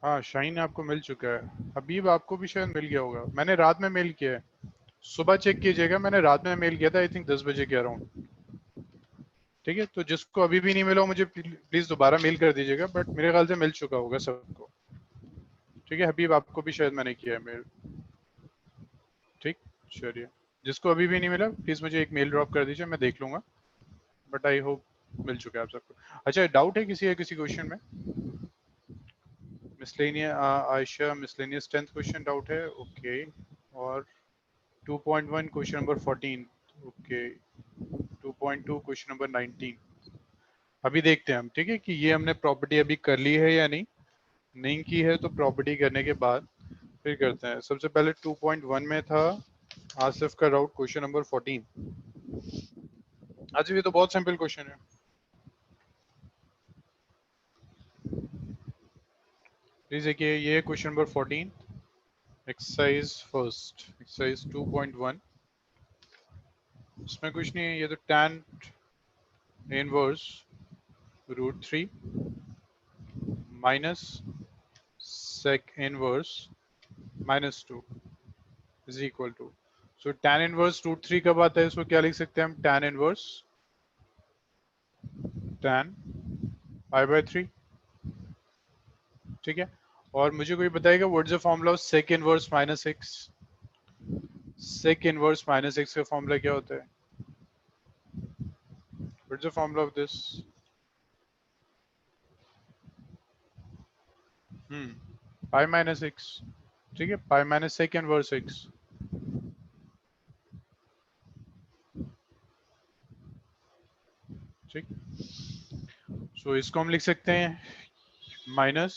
हाँ शाहीन आपको मिल चुका है। हबीब आपको भी शायद मिल गया होगा, मैंने रात में मेल किया है। सुबह चेक कीजिएगा, मैंने रात में मेल किया था, आई थिंक 10 बजे के अराउंड। ठीक है, तो जिसको अभी भी नहीं मिला हो, मुझे प्लीज दोबारा मेल कर दीजिएगा, बट मेरे ख्याल से मिल चुका होगा सबको। ठीक है हबीब, आपको भी शायद मैंने किया है मेल। ठीक, चलिए। जिसको अभी भी नहीं मिला प्लीज मुझे एक मेल ड्रॉप कर दीजिए, मैं देख लूंगा, बट आई होप मिल चुका है आप सबको। अच्छा, डाउट है किसी क्वेश्चन में? Miscellaneous Ayesha, miscellaneous 10th question doubt है, ओके। और 2.1 question number 14, okay. 2.2 question number 19। अभी देखते हैं हम, ठीक है, कि ये हमने प्रॉपर्टी अभी कर ली है या नहीं। नहीं की है तो प्रॉपर्टी करने के बाद फिर करते हैं। सबसे पहले 2.1 में था आसिफ का डाउट, क्वेश्चन नंबर 14। अच्छा, ये तो बहुत सिंपल क्वेश्चन है। प्लीज देखिए, ये question number 14, exercise first, exercise 2.1। इसमें कुछ नहीं है, ये तो tan inverse √3 minus sec inverse -2 is equal to. So tan inverse √3 कब आता है, इसको क्या लिख सकते हैं हम? tan inverse tan π/3। ठीक है, और मुझे कोई बताएगा what is the formula of sec inverse -x? sec inverse -x का फॉर्मूला क्या होता है? What is the formula of this? Pi minus x. ठीक है, pi minus sec inverse x। ठीक, सो इसको हम लिख सकते हैं minus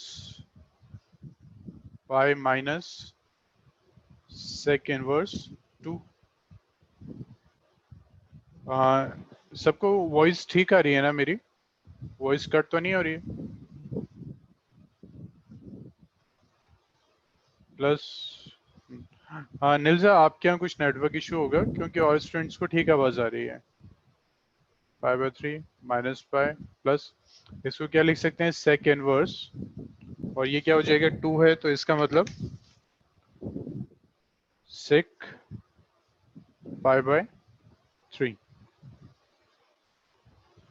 pi minus sec inverse 2। सबको वॉइस ठीक आ रही है ना? मेरी वॉइस कट तो नहीं हो रही है? प्लस हाँ नीलजा, आपके यहाँ कुछ नेटवर्क इशू होगा, क्योंकि और स्टूडेंट्स को ठीक आवाज आ रही है। π/3 माइनस पाई प्लस, इसको क्या लिख सकते हैं? sec इनवर्स, और ये क्या हो जाएगा? 2 है तो इसका मतलब sec π/3।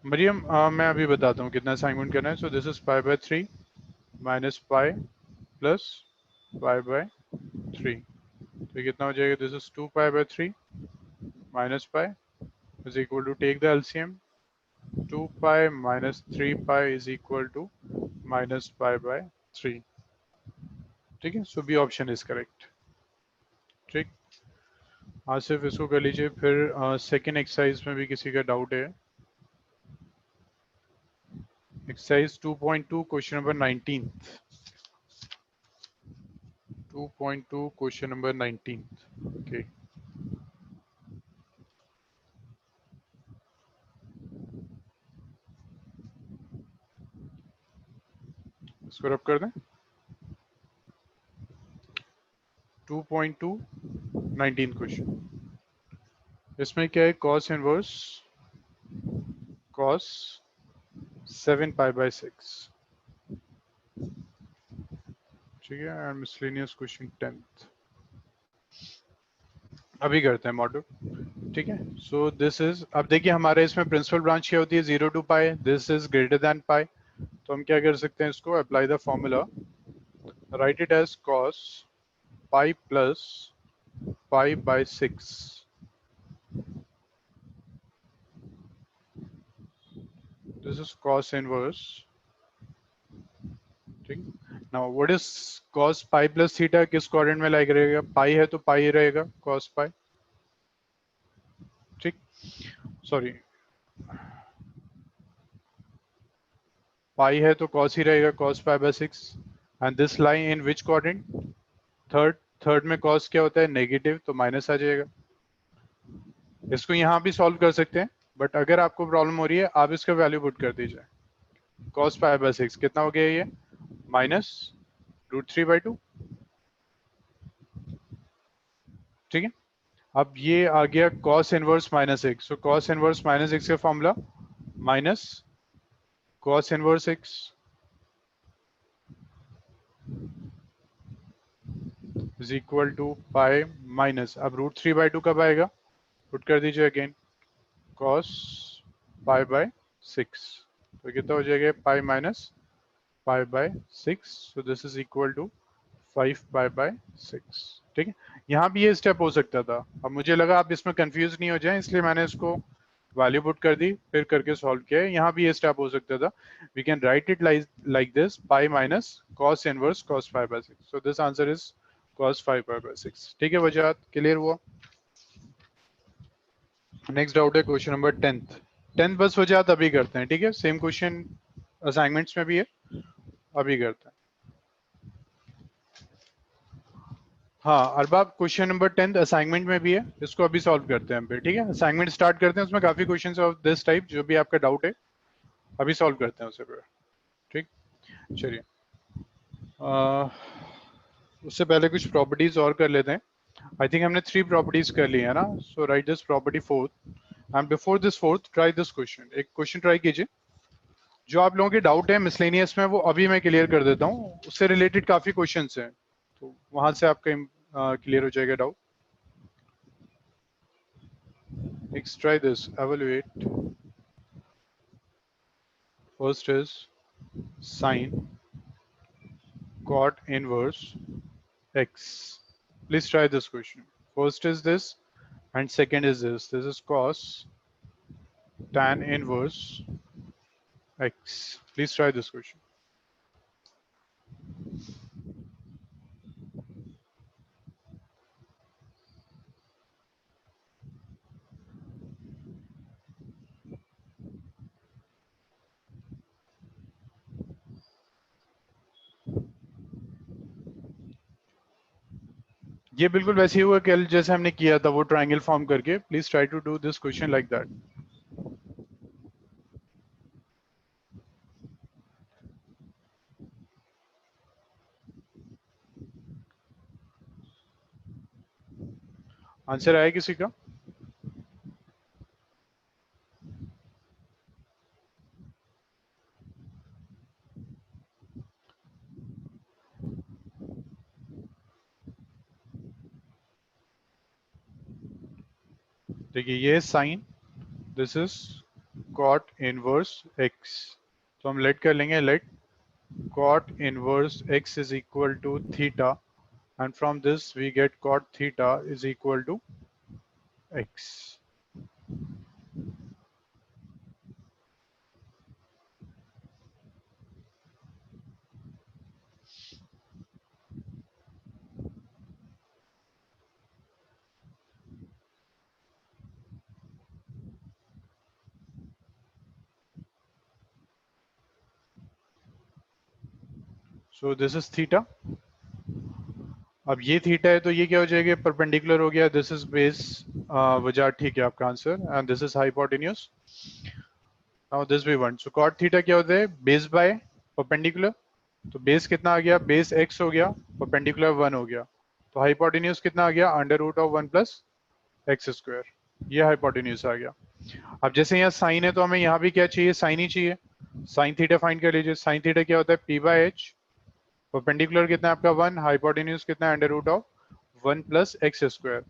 मरियम, मैं अभी बताता हूँ कितना असाइनमेंट करना है। So this is π/3 minus pi plus π/3। तो कितना हो जाएगा? This is 2 π/3 minus pi is equal to, take the LCM, 2 pi minus 3 pi is equal to -π/3। ठीक है, so B option is correct. ठीक, आसिफ इसको कर लीजिए। फिर सेकेंड एक्सरसाइज में भी किसी का डाउट है? Exercise 2.2 question number 19। 2.2 question number 19, okay. इसको रब कर दें। 2.2 19 क्वेश्चन, इसमें क्या है? cos inverse cos 7 π/6। ठीक है, एंड मिसलेनियस क्वेश्चन 10th। अभी करते हैं मॉड्यूल। ठीक है, सो दिस इज, अब देखिए हमारे इसमें प्रिंसिपल ब्रांच क्या होती है? 0 to पाई, this is greater than pi. तो हम क्या कर सकते हैं? इसको apply the formula, write it as cos pi plus π/6। This is cos inverse. ठीक, now what is cos pi plus theta? किस कोऑर्डिनेट में लाइक रहेगा? पाई है तो पाई रहेगा cos पाई। ठीक, सॉरी, पाई है तो cos ही रहेगा, cos π/6। And this line in which coordinate? Third. Third में cos क्या होता है? नेगेटिव, तो माइनस आ जाएगा। इसको यहाँ भी सॉल्व कर सकते हैं, बट अगर आपको प्रॉब्लम हो रही है आप इसका वैल्यू पुट कर दीजिए। cos π/6 कितना हो गया? ये -√3/2। ठीक है, अब ये आ गया cos inverse -x। So cos inverse -x का formula minus cos inverse x is equal to pi minus, अब √3/2 कब आएगा, पुट कर दीजिए अगेन, cos π/6, तो कितना हो जाएगा, pi minus π/6, so this is equal to 5π/6। ठीक है, यहाँ भी ये स्टेप हो सकता था, अब मुझे लगा आप इसमें कंफ्यूज नहीं हो जाए, इसलिए मैंने इसको वैल्यू पुट कर दी, फिर करके सॉल्व किया है। यहाँ भी ये स्टेप हो सकता था, we can write it like this, pi minus cos inverse cos 5/6, so this answer is cos 5/6। ठीक है, वजह क्लियर हुआ। नेक्स्ट डाउट है क्वेश्चन नंबर 10th बस वजह अभी करते हैं, ठीक है, सेम क्वेश्चन असाइनमेंट्स में भी है, अभी करते हैं। हाँ Arbab, question number 10th assignment में भी है, इसको अभी सॉल्व करते हैं हम फिर, ठीक है, असाइनमेंट स्टार्ट करते हैं, उसमें काफी क्वेश्चंस ऑफ दिस टाइप, जो भी आपका डाउट है अभी सॉल्व करते हैं उसे फिर। ठीक, चलिए उससे पहले कुछ प्रॉपर्टीज और कर लेते हैं। आई थिंक हमने 3 प्रॉपर्टीज कर ली है ना, so write this property fourth, and before this fourth try this question, एक क्वेश्चन ट्राई कीजिए, जो आप लोगों के डाउट है मिसलेनियस में वो अभी मैं क्लियर कर देता हूँ, उससे रिलेटेड काफी क्वेश्चंस हैं, तो वहां से आपका क्लियर हो जाएगा doubt. Next try this, evaluate, first is sin cot inverse x, please try this question, first is this and second is this is cos tan inverse x, please try this question। ये बिल्कुल वैसे ही हुआ कल जैसे हमने किया था वो ट्रायंगल फॉर्म करके, please try to do this question like that. Answer आया किसी का? देखिए ये sine, this is cot inverse x, तो हम लेट कर लेंगे, let cot inverse x is equal to theta, and from this we get cot theta is equal to x। so this is theta, अब ये थीटा है तो ये क्या हो जाएगा, परपेंडिकुलर हो गया, दिस इज बेस, वजह ठीक है आपका answer, and this is hypotenuse, now this we want, so cot theta क्या होता है, बेस बाय परपेंडिकुलर, तो बेस कितना आ गया, बेस x हो गया, परपेंडिकुलर 1 हो गया, तो हाइपोटेन्यूज कितना आ गया, √1 प्लस एक्स स्क्वायर, ये हाइपोटेन्यूज आ गया। अब जैसे यहाँ साइन है तो हमें यहाँ भी क्या चाहिए, साइन ही चाहिए, साइन थीटा फाइंड कर लीजिए, साइन थीटा क्या होता है, p/h, परपेंडिकुलर कितना है आपका 1, हाइपोटेन्यूज कितना है, √1 plus x square,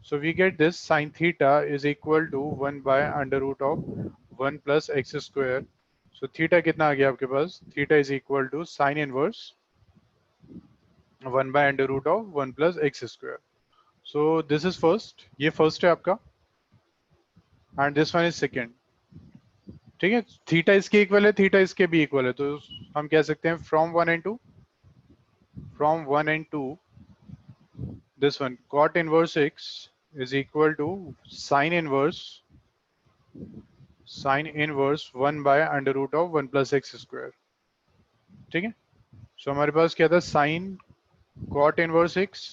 so we get this sin theta is equal to 1 by √1 plus x square, so theta कितना आ गया आपके पास, theta is equal to sin inverse 1 by √1 plus x square, so this is first, ये first है आपका, and this one is second। ठीक है, theta इसके इक्वल है, थीटा इसके भी इक्वल है, तो हम कह सकते हैं from 1 and 2, from 1 and 2, this one cot inverse x is equal to sin inverse 1 by √1 plus x square। ठीक है, सो हमारे पास क्या था, sign cot inverse x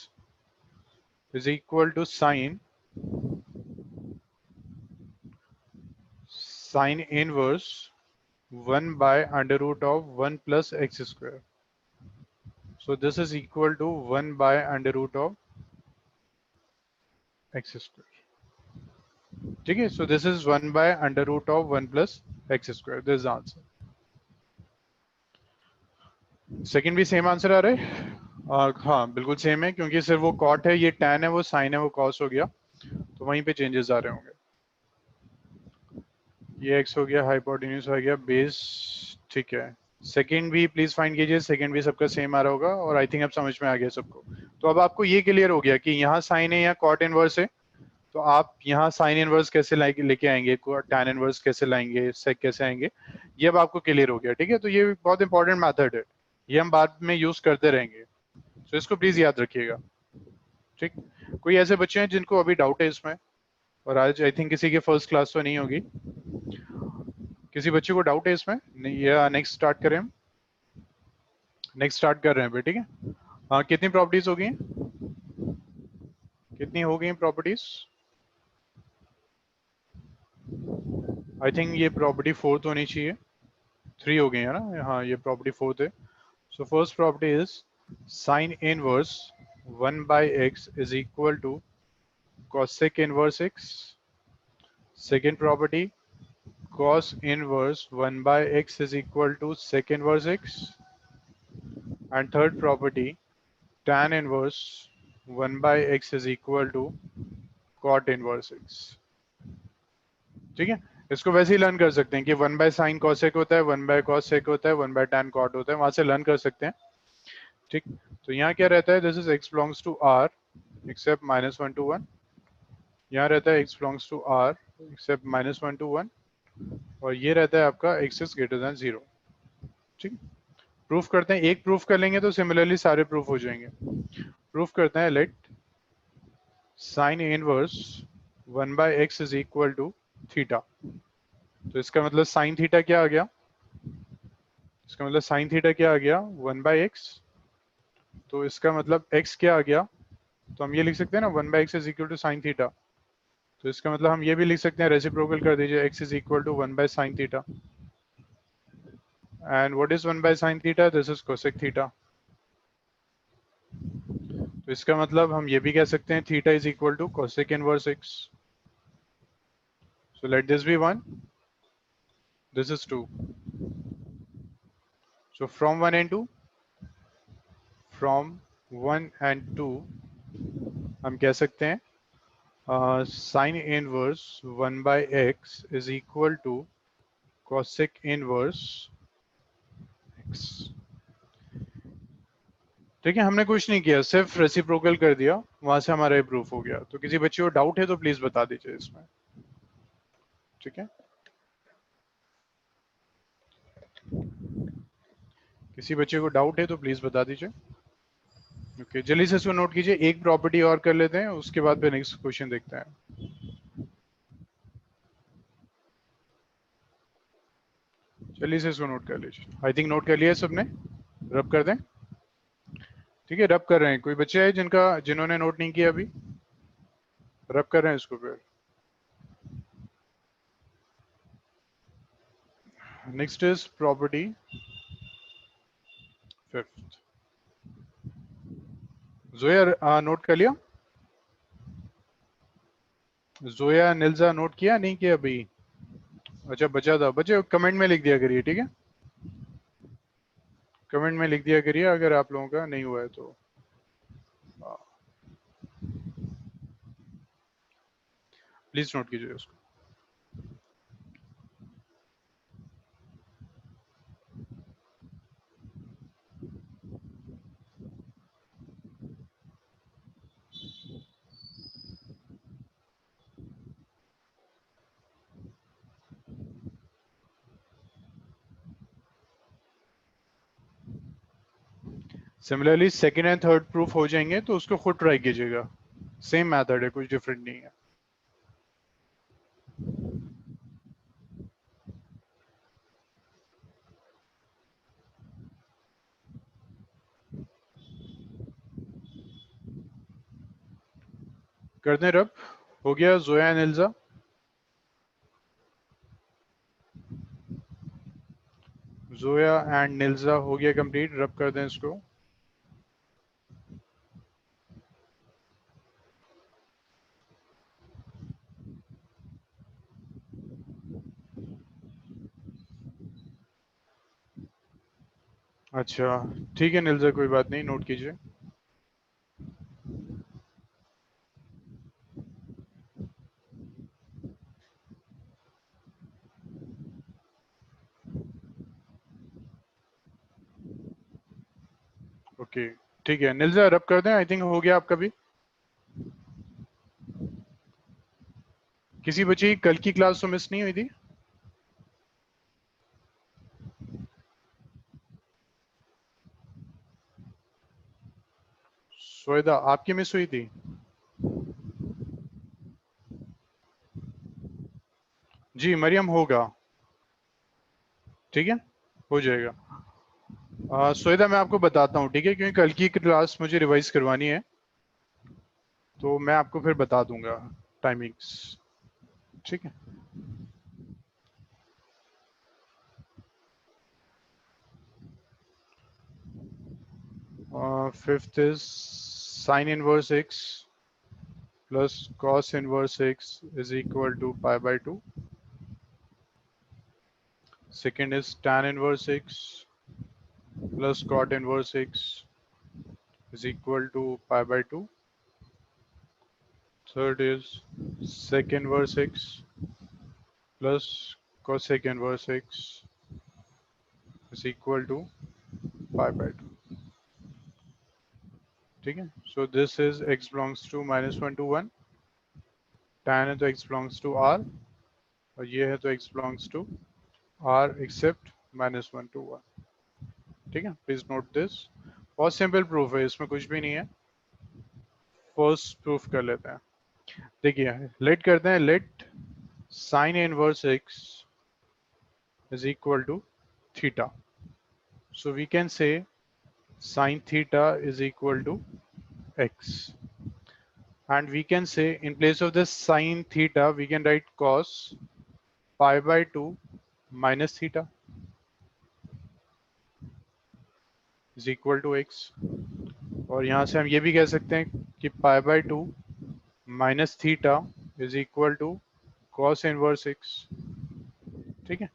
is equal to sin inverse 1 by √1 plus x square, so this is equal to 1 by √x square। ठीक है, so this is 1 by √1 plus x square, this is the answer। Second भी same answer आ रहा है, हाँ बिल्कुल same है, क्योंकि सिर्फ वो कॉट है, ये टैन है, वो साइन है, वो कॉस हो गया, तो वहीं पे चेंजेस आ रहे होंगे। ये एक्स हो गया, हाइपोटेन्यूज हो गया, बेस, ठीक है। सेकंड भी प्लीज फाइंड कीजिए, सेकंड भी सबका सेम आ रहा होगा, और आई थिंक अब समझ में आ गया सबको। तो अब आपको ये क्लियर हो गया कि यहाँ साइन है या कॉट इनवर्स है, तो आप यहाँ साइन इनवर्स कैसे लेके आएंगे, टैन इनवर्स कैसे लाएंगे, सेक कैसे आएंगे, ये अब आपको क्लियर हो गया। ठीक है, तो ये बहुत इंपॉर्टेंट मेथड है, ये हम बाद में यूज करते रहेंगे, तो इसको प्लीज याद रखिएगा। ठीक, कोई ऐसे बच्चे हैं जिनको अभी डाउट है इसमें, और आज आई थिंक किसी की फर्स्ट क्लास तो नहीं होगी, किसी बच्चे को डाउट है इसमें नहीं, या नेक्स्ट स्टार्ट करें हम? नेक्स्ट स्टार्ट कर रहे हैं, ठीक है। हाँ, कितनी प्रॉपर्टीज हो गई हैं? कितनी हो गई प्रॉपर्टीज? आई थिंक ये प्रॉपर्टी फोर्थ होनी चाहिए, थ्री हो गई है ना, हाँ ये प्रॉपर्टी फोर्थ है। So first property is sine inverse 1/x is equal to cosec inverse x। Second property, cos inverse 1/x is equal to sec inverse x. And third property, tan inverse 1/x is equal to cot inverse x। ठीक है, इसको वैसे ही learn कर सकते हैं कि 1/sin cosec होता है, 1/cos होता है, 1/tan cot होता है, वहां से लर्न कर सकते हैं। ठीक, तो यहाँ क्या रहता है, this is x belongs to r except -1 to 1। यहाँ रहता है x belongs to r except -1 to 1, और ये रहता है आपका x is greater than 0। ठीक, प्रूफ करते हैं, एक प्रूफ कर लेंगे तो सिमिलरली सारे प्रूफ हो जाएंगे। प्रूफ करते हैं, let sine inverse 1/x is equal to theta. तो इसका मतलब साइन थीटा क्या आ गया, इसका मतलब साइन थीटा क्या आ गया, 1/x। तो इसका मतलब x क्या आ गया, तो हम ये लिख सकते हैं ना, 1/x is equal to sine theta. तो इसका मतलब हम ये भी लिख सकते हैं, रेसिप्रोकल कर दीजिए, x is equal to 1/sin theta. And what is 1/sin theta, this is cosec theta. तो इसका मतलब हम ये भी कह सकते हैं, theta is equal to cosec inverse x। So let this be 1, this is 2। So from 1 and 2, from 1 and 2 हम कह सकते हैं sine inverse 1/x is equal to cosec inverse x। ठीक है, हमने कुछ नहीं किया, सिर्फ रेसिप्रोकल कर दिया, वहां से हमारा ये प्रूफ हो गया। तो किसी बच्चे को डाउट है तो प्लीज बता दीजिए इसमें। ठीक है, किसी बच्चे को डाउट है तो प्लीज बता दीजिए। ओके, जल्दी से इसको नोट कीजिए, एक प्रॉपर्टी और कर लेते हैं, उसके बाद फिर नेक्स्ट क्वेश्चन देखते हैं। जल्दी से इसको नोट कर लीजिए, आई थिंक नोट कर लिया है सबने, रब कर दें। ठीक है, रब कर रहे हैं, कोई बच्चे हैं जिन्होंने नोट नहीं किया अभी, रब कर रहे हैं इसको फिर। Next is property fifth. Zoya note कर लिया, जोया निल्जा नोट किया नहीं किया अभी? अच्छा बचा था, बच्चे कमेंट में लिख दिया करिए, ठीक है, कमेंट में लिख दिया करिए अगर आप लोगों का नहीं हुआ है तो। प्लीज नोट कीजिए उसको। Similarly second and third proof हो जाएंगे तो उसको खुद ट्राई कीजिएगा, सेम मेथड है, कुछ डिफरेंट नहीं है। कर दें रब, हो गया जोया निल्जा, जोया एंड निल्जा हो गया कंप्लीट, रब कर दें इसको। अच्छा ठीक है निल्जा, कोई बात नहीं, नोट कीजिए। ओके ठीक है, निल्जा रब कर दें, आई थिंक हो गया आपका भी। किसी बच्चे की कल की क्लास तो मिस नहीं हुई थी? सोएदा आपकी मिस हुई थी? जी मरियम होगा, ठीक है, हो जाएगा। सोएदा मैं आपको बताता हूँ, ठीक है, क्योंकि कल की क्लास मुझे रिवाइज करवानी है, तो मैं आपको फिर बता दूंगा टाइमिंग्स, ठीक है। Fifth is sine inverse x plus cos inverse x is equal to pi by 2। Second is tan inverse x plus cot inverse x is equal to pi by 2. Third is sec inverse x plus cosec inverse x is equal to pi by 2. ठीक है, so this is x belongs to -1 to 1, tan है तो x belongs to r, और ये है तो x belongs to r except -1 to 1, ठीक है। प्लीज नोट दिस, बहुत सिंपल प्रूफ है, इसमें कुछ भी नहीं है। फर्स्ट प्रूफ कर लेते हैं, देखिए लेट करते हैं, let sine inverse x is equal to theta. So we can say sine theta is equal to x. And we can say in place of this sine theta, we can write cos pi by 2 minus theta is equal to x. और यहाँ से हम ये भी कह सकते हैं कि pi by 2 minus theta is equal to cos inverse x, ठीक है।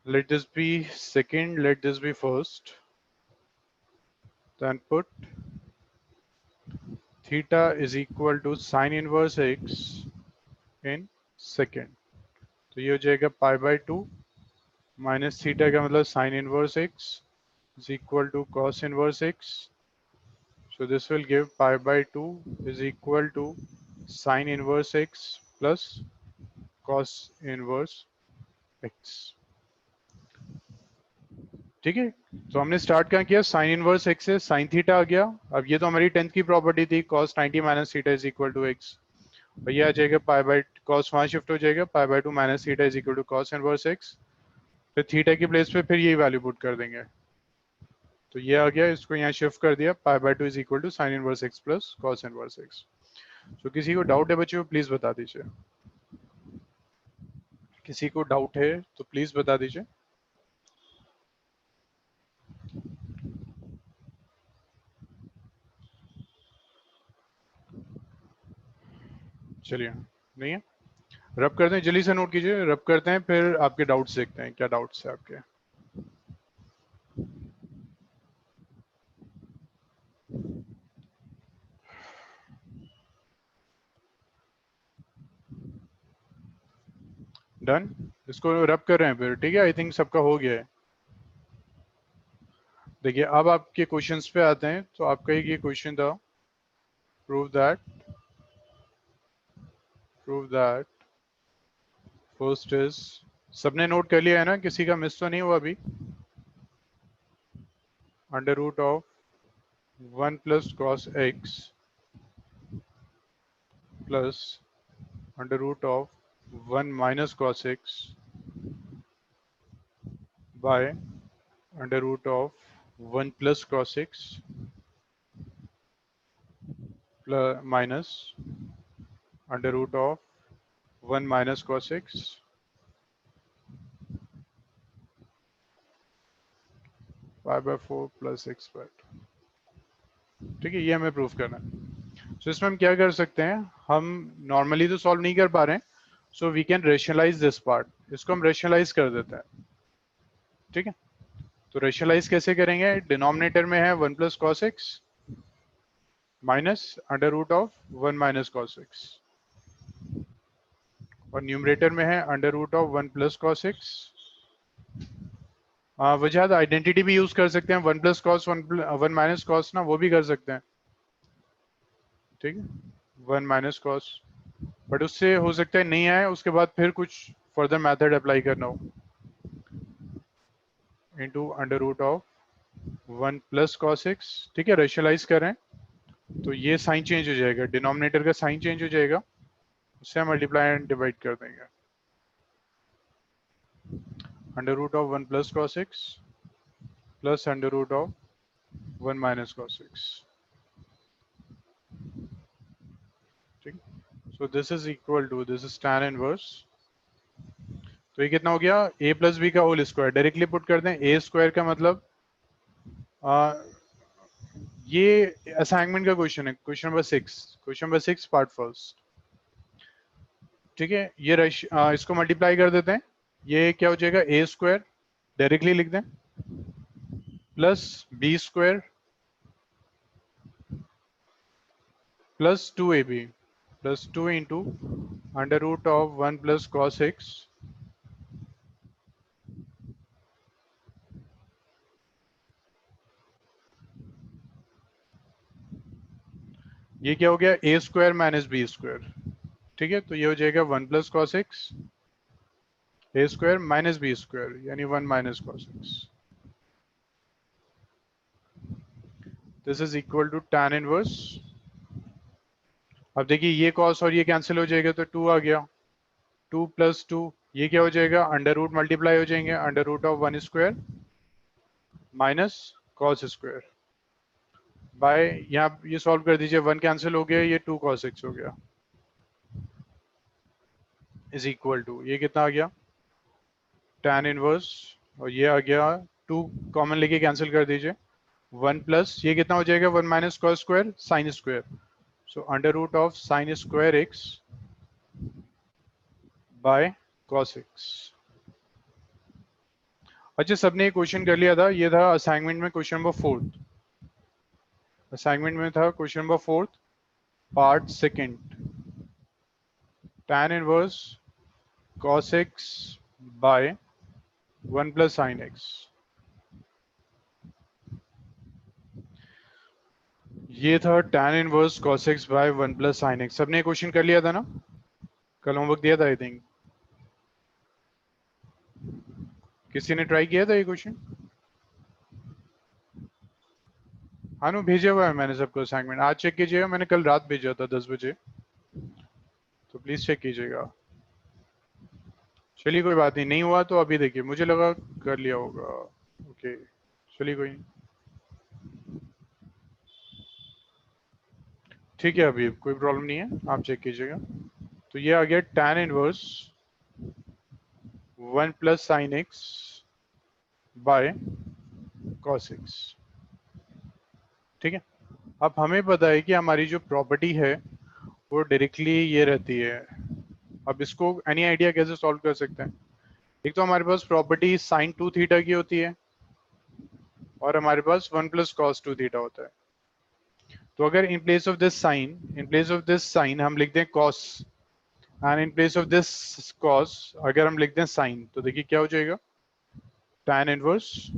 Let this be second, let this be first. Then put theta is equal to sine inverse x in second, तो ये हो जाएगा पाई बाय 2 माइनस थीटा का मतलब sign inverse x is equal to cos inverse x. So this will give pi by 2 is equal to sin inverse x plus cos inverse x, ठीक है। तो हमने स्टार्ट क्या किया, साइन इनवर्स x से sine theta आ गया। अब ये तो हमारी 10th की प्रॉपर्टी थी, cos 90 minus theta is equal to x, भैया आ जाएगा पाई बाय cos वहां शिफ्ट हो जाएगा, pi by 2 minus theta is equal to cos inverse x, फिर थीटा की प्लेस पे फिर यही वैल्यू पुट कर देंगे, तो ये आ गया, इसको यहाँ शिफ्ट कर दिया, pi by 2 is equal to sine inverse x plus cos inverse x. तो किसी को डाउट है बच्चों प्लीज बता दीजिए, किसी को डाउट है तो प्लीज बता दीजिए। चलिए, नहीं है, रब करते हैं, जल्दी से नोट कीजिए, रब करते हैं, फिर आपके डाउट्स देखते हैं क्या डाउट्स है आपके। डन, इसको रब कर रहे हैं फिर, ठीक है, आई थिंक सबका हो गया है। देखिए अब आपके क्वेश्चंस पे आते हैं, तो आपका एक ये क्वेश्चन था, प्रूव दैट फर्स्ट इज, सबने नोट कर लिया है ना, किसी का मिस तो नहीं हुआ अभी, under root of 1 plus cos x plus under root of 1 minus cos x by under root of 1 plus cos x plus minus under root of 1 minus cos x pi by 4 plus x by 2, ठीक है, ये हमें proof करना है। सो इसमें हम क्या कर सकते हैं, हम नॉर्मली तो सॉल्व नहीं कर पा रहे हैं, so we can rationalize this part, इसको हम रेशनलाइज कर देते हैं, ठीक है। तो रेशनलाइज कैसे करेंगे, डिनोमिनेटर में है 1 plus cos x minus under root of 1 minus cos x, और न्यूमरेटर में है under root of 1 plus cos x वजह आइडेंटिटी भी यूज कर सकते हैं, one plus cos one minus cos ना, वो भी कर सकते हैं। ठीक है, वन माइनस कॉस, बट उससे हो सकता है नहीं आए, उसके बाद फिर कुछ फर्दर मेथड अप्लाई करना हो। Into under root of one plus cos x. ठीक है, रेशनलाइज करें तो ये साइन चेंज हो जाएगा, डिनोमिनेटर का साइन चेंज हो जाएगा, उससे हम मल्टीप्लाई एंड डिवाइड कर देंगे। Under root of one plus cos x plus under root of one minus cos x. ठीक, so this is equal to, this is tan inverse. तो ये कितना हो गया, a प्लस बी का होल स्क्वायर, डायरेक्टली पुट कर दें, a square का मतलब ये असाइनमेंट का क्वेश्चन है, question number 6, question number 6 part first. ठीक है, ये इसको मल्टीप्लाई कर देते हैं, ये क्या हो जाएगा, a स्क्वायर डायरेक्टली लिख दें plus B square plus 2ab plus 2 into under root of one plus cos x. ये क्या हो गया, a square minus B square. ठीक है, तो ये हो जाएगा one plus cos x A square minus B square, यानी one minus cos x. This is equal to tan inverse. अब देखिए ये कॉस और ये कैंसिल हो जाएगा तो 2 आ गया, 2 प्लस 2, ये क्या हो जाएगा, अंडर रूट मल्टीप्लाई हो जाएंगे, under root of one square minus cos square by, यहाँ ये सॉल्व कर दीजिए, वन कैंसिल हो गया, ये 2 कॉस एक्स हो गया, इज इक्वल टू, ये कितना आ गया, tan इनवर्स, और ये आ गया 2 कॉमन लेके कैंसिल कर दीजिए, वन प्लस ये कितना हो जाएगा, one minus cos square sine square, so under root of sine square x by cos x. अच्छा, सबने क्वेश्चन कर लिया था, ये था असाइनमेंट में क्वेश्चन नंबर 4, असाइनमेंट में था question number 4 part second, tan inverse cos x bye one plus sine x. ये था tan inverse cos x bye one plus sine x. सबने क्वेश्चन कर लिया था ना, कल होमवर्क दिया था आई थिंक, किसी ने ट्राई किया था ये क्वेश्चन? हाँ नो, भेजा हुआ है मैंने सबको असाइनमेंट, आज चेक कीजिएगा, मैंने कल रात भेजा था 10 बजे, तो प्लीज चेक कीजिएगा। चलिए कोई बात नहीं, नहीं हुआ तो अभी देखिए, मुझे लगा कर लिया होगा। ओके, चलिए कोई नहीं, ठीक है, अभी कोई प्रॉब्लम नहीं है, आप चेक कीजिएगा। तो ये आ गया tan inverse one plus sine x by cos x. ठीक है, अब हमें पता है कि हमारी जो प्रॉपर्टी है वो डायरेक्टली ये रहती है। अब इसको एनी आइडिया कैसे सॉल्व कर सकते हैं? एक तो हमारे पास प्रॉपर्टी साइन टू थीटा की होती है, और हमारे पास one plus cos two theta होता है। तो अगर in place of this sine, in place of this sine हम लिख दें cos, and in place of this cos अगर हम लिख दें साइन, तो देखिए क्या हो जाएगा, tan इनवर्स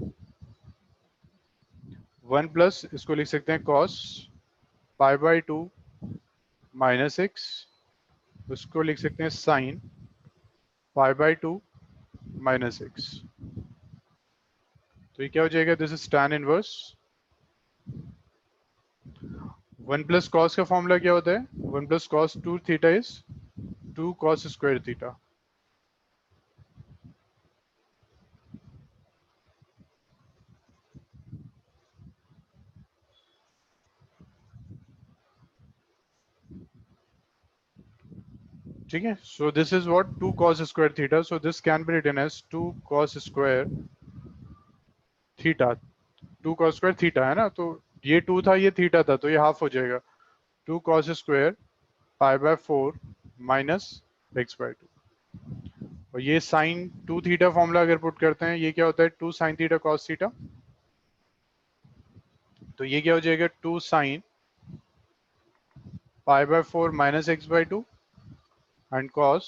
वन प्लस, इसको लिख सकते हैं cos pi by two minus x, उसको लिख सकते हैं sine pi by two minus x. तो ये क्या हो जाएगा, this is tan inverse one plus cos का फॉर्मूला क्या होता है, one plus cos two theta is two cos square theta. ठीक है, so this is what, two cos square theta, so this can be written as two cos square theta, two cos square theta है ना, तो ये to था ये theta था, तो ये हाफ हो जाएगा, two cos square pi by four minus x by two. और ये साइन टू थीटा फॉर्मूला अगर पुट करते हैं, ये क्या होता है, two sine theta cos theta, तो ये क्या हो जाएगा, two sine pi by four minus x by two and cos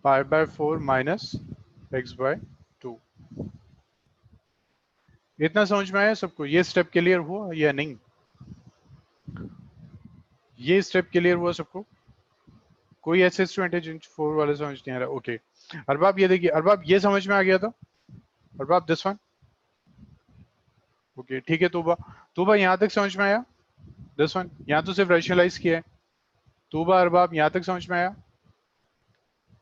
pi by four minus x by two. इतना समझ में आया सबको? ये स्टेप क्लियर हुआ या नहीं? ये स्टेप क्लियर हुआ सबको? कोई ऐसे स्टूडेंट है जिन 4 वाले समझ नहीं आ रहा? ओके अरबाब ये देखिए, अरबाब ये समझ में आ गया था? Arbab this one? ओके ठीक है। तूबा, तूबा यहाँ तक समझ में आया? दिस वन यहाँ तो सिर्फ रेशनलाइज किया है। तूबा, अरबाब यहाँ तक समझ में आया?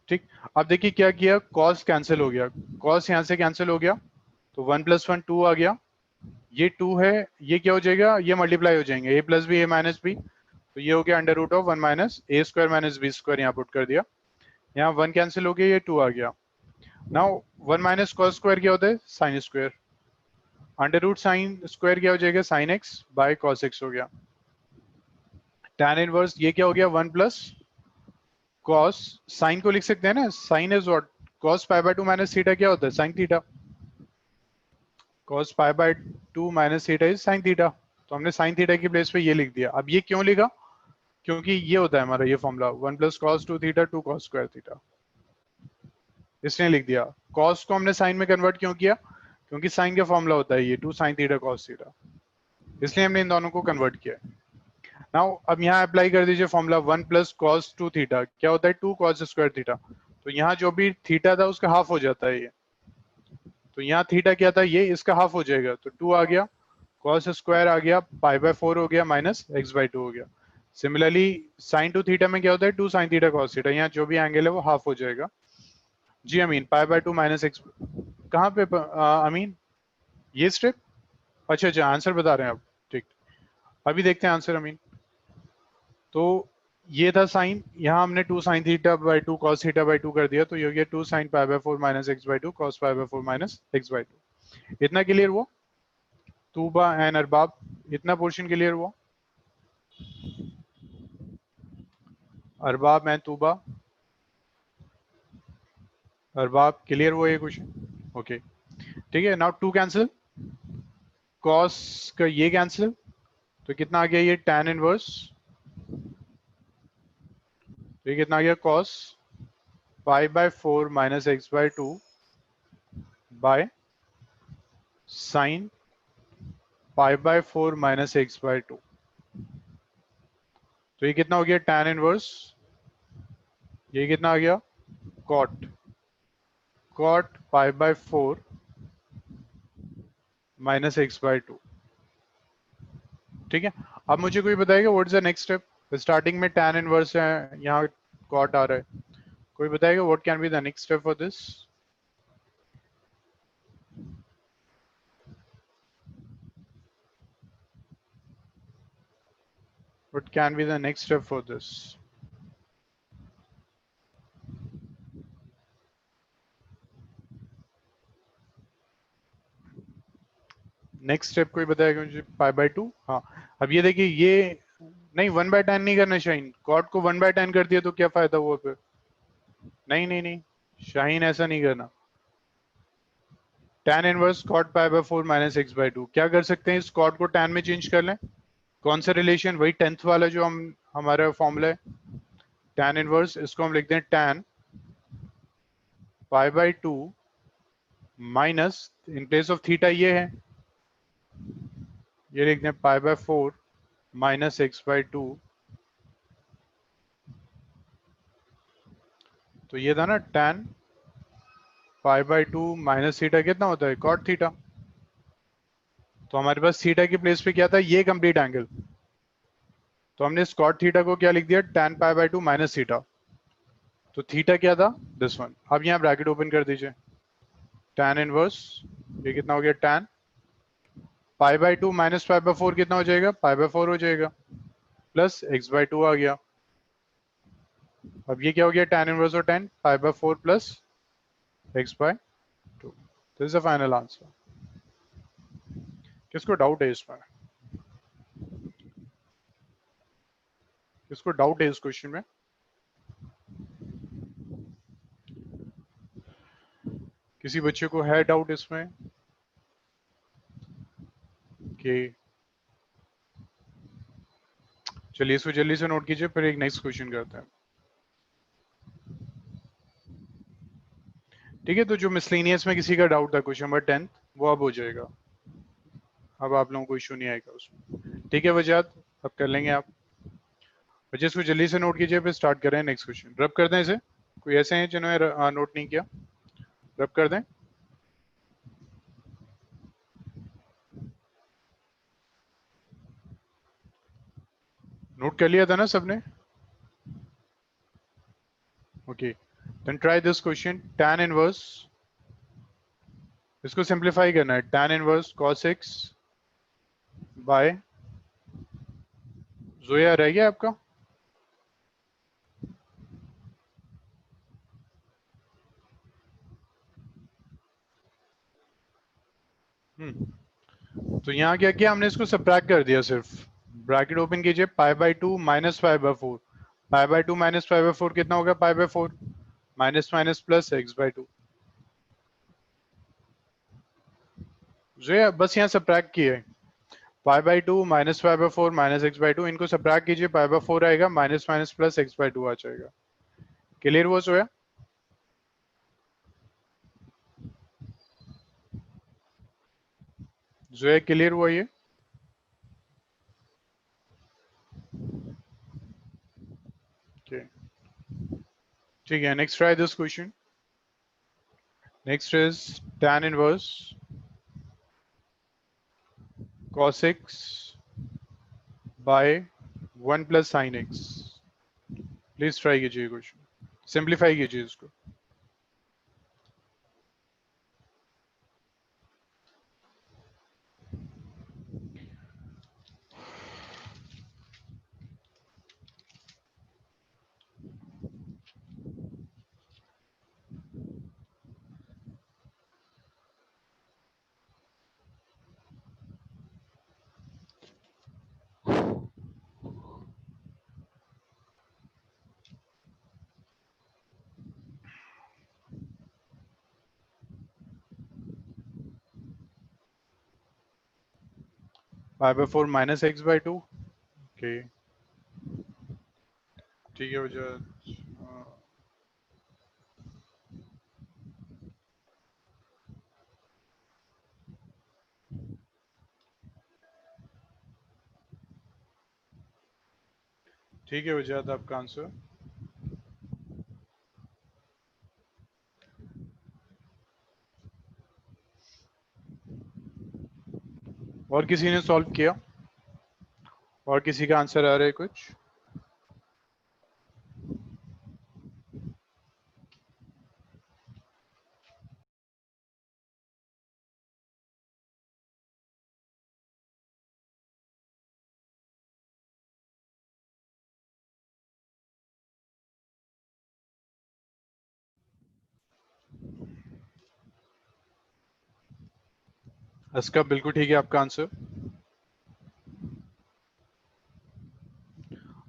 ठीक। अब देखिए क्या किया, कॉस कैंसिल हो गया, कॉस यहाँ से कैंसिल हो गया, तो 1 + 1 2 आ गया। ये 2 है, ये क्या हो जाएगा, ये मल्टीप्लाई हो जाएंगे, a + b a - b, तो ये हो गया √1 - a² - b² यहाँ पुट कर दिया। यहाँ 1 कैंसिल हो गया, ये 2 आ गया। नाउ 1 - cos स्क्वायर क्या होता है, साइन स्क्वायर। √sin स्क्वायर क्या हो जाएगा, sin x / cos x हो गया। tan इनवर्स ये क्या हो गया, 1 + cos, साइन को लिख सकते हैं ना, sine is what, cos π/2 - theta क्या होता है, sin theta. cos π/2 - theta is sin theta, तो हमने sin थीटा की प्लेस पे ये लिख दिया। अब ये क्यों लिखा, क्योंकि ये होता है हमारा ये formula 1 + cos 2 theta 2 cos square theta, इसने लिख दिया। cos को हमने sin में कन्वर्ट क्यों किया, क्योंकि sin का फॉर्मूला होता है ये 2 sin थीटा cos थीटा, इसलिए हमने इन दोनों को कन्वर्ट किया। नाउ अब यहाँ अप्लाई कर दीजिए फॉर्मूला 1 + cos 2 थीटा क्या होता है, 2 cos स्क्वायर थीटा, तो यहाँ जो भी थीटा था उसका हाफ हो जाता है ये, तो यहाँ थीटा क्या था, ये इसका हाफ हो जाएगा, तो 2 आ गया, cos स्क्वायर आ गया, π/4 हो गया, -x/2 हो गया। सिमिलरली sin 2 थीटा में क्या होता है, 2 sin थीटा cos थीटा, यहाँ जो भी एंगल है वो हाफ हो जाएगा। जी अमीन, π/2 - x कहाँ पे अमीन, ये स्टेप? अच्छा अच्छा आंसर बता रहे हैं आप, ठीक। अभी देखते हैं आंसर अमीन। तो ये था साइन, यहाँ हमने 2 sin θ/2 cos θ/2 कर दिया, तो ये हो गया 2 sin π/4 - x/2 cos π/4 - x/2। इतना क्लियर हुआ? तूबा एंड अरबाब, इतना पोर्शन क्लियर हुआ? अरबाब एंड तूबा, अरबाब क्लियर हुआ ये क्वेश्चन? ओके ठीक है। नाउ 2 कैंसिल, cos का ये कैंसिल, तो कितना आ गया ये tan इनवर्स, तो ये कितना आ गया cos π/4 - x/2 bye sin π/4 - x/2, तो ये कितना हो गया tan इनवर्स, ये कितना आ गया cot π/4 - x/2। ठीक है। अब मुझे कोई बताएगा what is the next step, starting में tan इनवर्स है, यहाँ cot आ रहा है, कोई बताएगा what can be the next step for this? What can be the next step for this? Next step कोई बताएगा मुझे, π/2। हाँ अब ये देखिए, ये नहीं 1/10 नहीं करना शाहीन, कॉट को 1/10 कर दिया तो क्या फायदा हुआ फिर? नहीं नहीं नहीं शाहीन, ऐसा नहीं करना। tan इनवर्स cot π/4 - x/2, क्या कर सकते हैं, इस cot को tan में चेंज कर लें। कौन सा रिलेशन, वही 10th वाला जो हम हमारा फॉर्मूला है, tan इनवर्स, इसको हम लिखते हैं tan π/2 minus, in place of theta ये है, ये लिखते हैं π/4 - x/2, तो ये था ना tan π/2 माइनस थीटा कितना होता है, cot थीटा, तो हमारे पास थीटा की प्लेस पे क्या था, ये कंप्लीट एंगल, तो हमने इस cot थीटा को क्या लिख दिया, tan π/2 माइनस थीटा, तो थीटा क्या था, दिस वन। अब यहाँ ब्रैकेट ओपन कर दीजिए, tan इनवर्स, ये कितना हो गया tan π/2 माइनस π/4 कितना हो जाएगा, π/4 हो जाएगा, प्लस x/2 आ गया। अब ये क्या हो गया, tan इनवर्स और tan π/4 plus x/2, this is the final answer. किसको डाउट है इसमें, किसको डाउट है इस क्वेश्चन में? किसी बच्चे को है डाउट इसमें कि? चलिए इसको जल्दी से नोट कीजिए, फिर एक नेक्स्ट क्वेश्चन करते हैं। ठीक है, तो जो मिसलेनियस में किसी का डाउट था क्वेश्चन नंबर 10, वो अब हो जाएगा। अब आप लोगों को इशू नहीं आएगा उसमें। ठीक है वजात, अब कर लेंगे आप। बच्चे इसको जल्दी से नोट कीजिए, फिर स्टार्ट करें नेक्स्ट क्वेश्चन। रब कर दें इसे। कोई ऐसे हैं जिन्होंने नोट नहीं किया? रब कर दें। नोट कर लिया था ना सबने? Okay, then try this question. tan inverse, इसको सिंप्लीफाई करना है। tan inverse cos x by, Zoya रह गया आपका? तो यहाँ क्या किया हमने, इसको सब्ट्रैक्ट कर दिया सिर्फ। ब्रैकेट ओपन कीजिए, pi by two minus pi by four. Pi by two minus pi by four कितना होगा? Pi by four minus minus plus x by two. जो बस यहाँ सब्ट्रैक्ट किए, pi by two minus pi by four minus x by two, इनको subtract कीजिए, pi by four आएगा, minus minus plus x by two आ जाएगा। Clear हुआ सोया? जो क्लियर हुआ ये? Okay. ठीक है, next try this question. Next is tan inverse cos x by 1 plus sine x। Please try कीजिए क्वेश्चन, सिंप्लीफाई कीजिए इसको। Pi by four minus x by two. Okay, ठीक है वजह। ठीक है वजह आपका आंसर। और किसी ने सॉल्व किया? और किसी का आंसर आ रहा है कुछ? इसका बिल्कुल ठीक है आपका answer.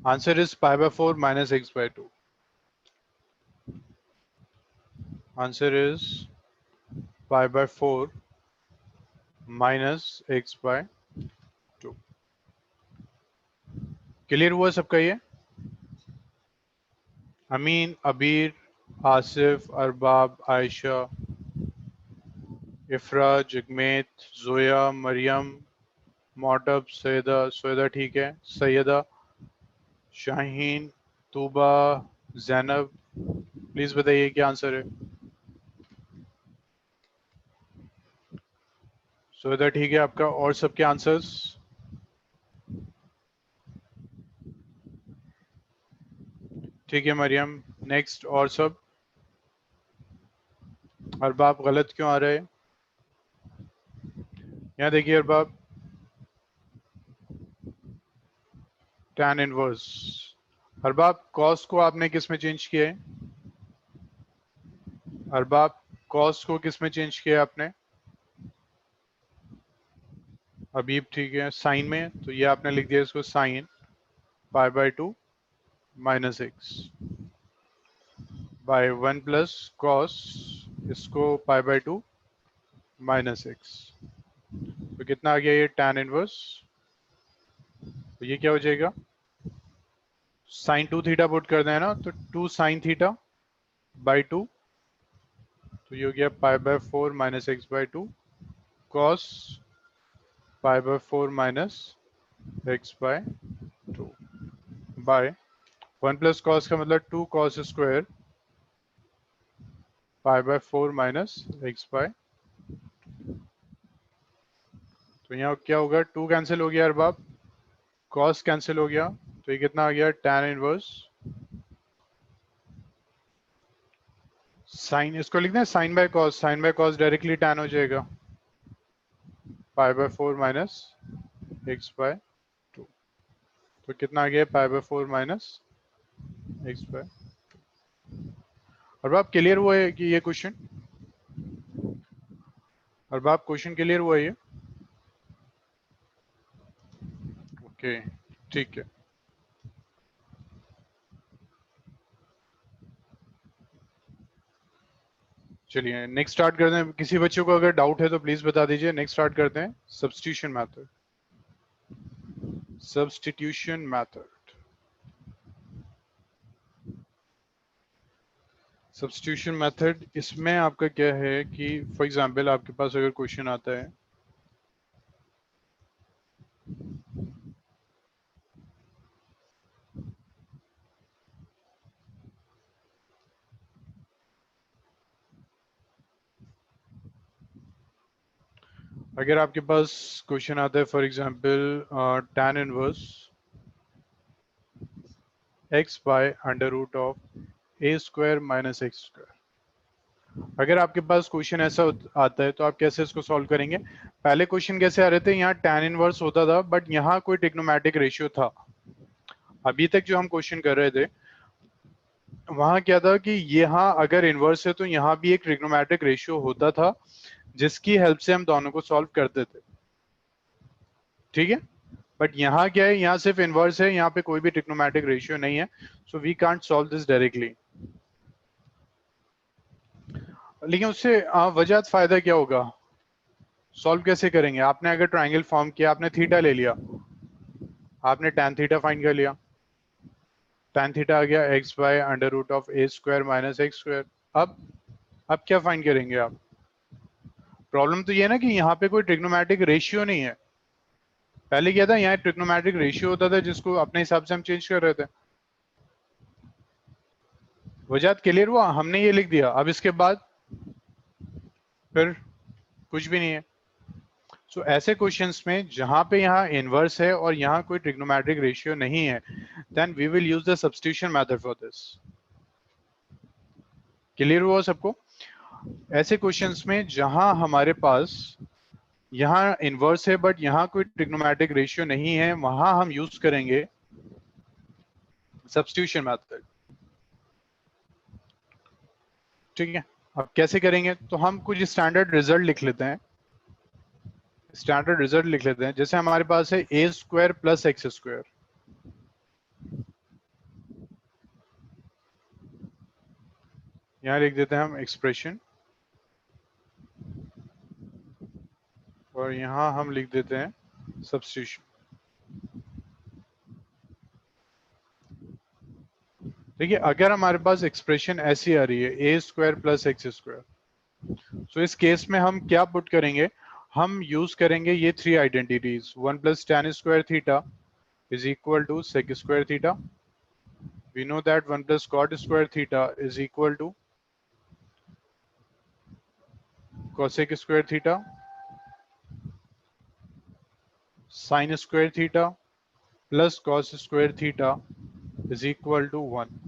Answer is pi by four minus x by to. Answer is pi by four minus x by to. Clear हुआ सबका ये? अमीन, अबीर, आसिफ, अरबाब, आयशा, इफ्रा, जगमेत, जोया, मरियम, मोटब, सैयदा, सैयदा ठीक है, सैयदा, शाहीन, तूबा, जैनब, प्लीज बताइए क्या आंसर है। सैयदा ठीक है आपका। और सबके आंसर्स? ठीक है मरियम, नेक्स्ट। और सब? अरबाब गलत क्यों आ रहे हैं? यहाँ देखिए Arbab, tan inverse. Arbab cos को आपने किस में चेंज किया है? अरबाब कॉस को किस में चेंज किया है आपने? अबीब ठीक है, साइन में। तो ये आपने लिख दिया इसको sine pi by two minus x by one plus cos, इसको pi by two minus x. तो कितना आ गया ये tan इनवर्स? तो ये क्या हो जाएगा? साइन टू थीटा पुट कर दें ना, तो two sine theta by two. तो ये हो गया pi by four minus x by two cos pi by 4 minus x by 2 by 1 plus cos का मतलब 2 cos square pi by 4 minus x by, तो यहाँ क्या होगा, 2 कैंसिल हो गया अरबाब, कॉस कैंसिल हो गया, तो ये कितना आ गया, tan इनवर्स साइन, इसको लिखते हैं sine by cos, sine by cos directly tan हो जाएगा, pi by 4 minus x by 2, तो कितना आ गया, pi by 4 minus x by. Arbab clear हुआ है कि ये क्वेश्चन, अरबाब क्वेश्चन क्लियर हुआ है ये? ओके ठीक है, चलिए नेक्स्ट स्टार्ट करते हैं। किसी बच्चे को अगर डाउट है तो प्लीज बता दीजिए। नेक्स्ट स्टार्ट करते हैं substitution method, substitution method, substitution method. इसमें आपका क्या है कि फॉर एग्जांपल आपके पास अगर क्वेश्चन आता है, अगर आपके पास क्वेश्चन आता है for example tan inverse x by under root of a square minus x square, अगर आपके पास क्वेश्चन ऐसा आता है तो आप कैसे इसको सॉल्व करेंगे? पहले क्वेश्चन कैसे आ रहे थे, यहाँ tan इनवर्स होता था बट यहाँ कोई ट्रिग्नोमेट्रिक रेशियो था। अभी तक जो हम क्वेश्चन कर रहे थे वहां क्या था कि यहाँ अगर इनवर्स है तो यहाँ भी एक ट्रिग्नोमेट्रिक रेशियो होता था जिसकी हेल्प से हम दोनों को सॉल्व करते थे, ठीक है। बट यहाँ क्या है, यहाँ सिर्फ इनवर्स है, यहाँ पे कोई भी ट्रिग्नोमेट्रिक रेशियो नहीं है, so we can't solve this directly. लेकिन उससे वजह फायदा क्या होगा, सॉल्व कैसे करेंगे? आपने अगर ट्राइंगल फॉर्म किया, आपने थीटा ले लिया, आपने tan थीटा फाइंड कर लिया, tan थीटा आ गया x by under root of a square minus x square. अब क्या फाइंड करेंगे आप? प्रॉब्लम तो ये है ना कि यहाँ पे कोई ट्रिग्नोमेट्रिक रेशियो नहीं है। पहले क्या था, यहाँ ट्रिग्नोमेट्रिक रेशियो होता था जिसको अपने हिसाब से हम चेंज कर रहे थे। वजह क्लियर हुआ, हमने ये लिख दिया, अब इसके बाद फिर कुछ भी नहीं है। सो ऐसे क्वेश्चंस में जहां पे यहाँ इनवर्स है और यहाँ कोई ट्रिग्नोमेट्रिक रेशियो नहीं है, then we will use the substitution method for this. Clear हुआ सबको? ऐसे क्वेश्चंस में जहां हमारे पास यहाँ इनवर्स है बट यहाँ कोई ट्रिग्नोमेट्रिक रेशियो नहीं है, वहां हम यूज करेंगे सब्स्टिट्यूशन मेथड, ठीक है। अब कैसे करेंगे, तो हम कुछ स्टैंडर्ड रिजल्ट लिख लेते हैं, स्टैंडर्ड रिजल्ट लिख लेते हैं। जैसे हमारे पास है a square plus x square, यहां लिख देते हैं हम एक्सप्रेशन, और यहां हम लिख देते हैं सब्स्टिट्यूशन। देखिए अगर हमारे पास एक्सप्रेशन ऐसी आ रही है a square plus x square, तो इस केस में हम क्या पुट करेंगे, हम यूज करेंगे ये three identities, 1 plus tan square theta is equal to sec square theta. We know that 1 plus cot square theta is equal to cosec square theta, sin square theta plus cos square theta is equal to 1।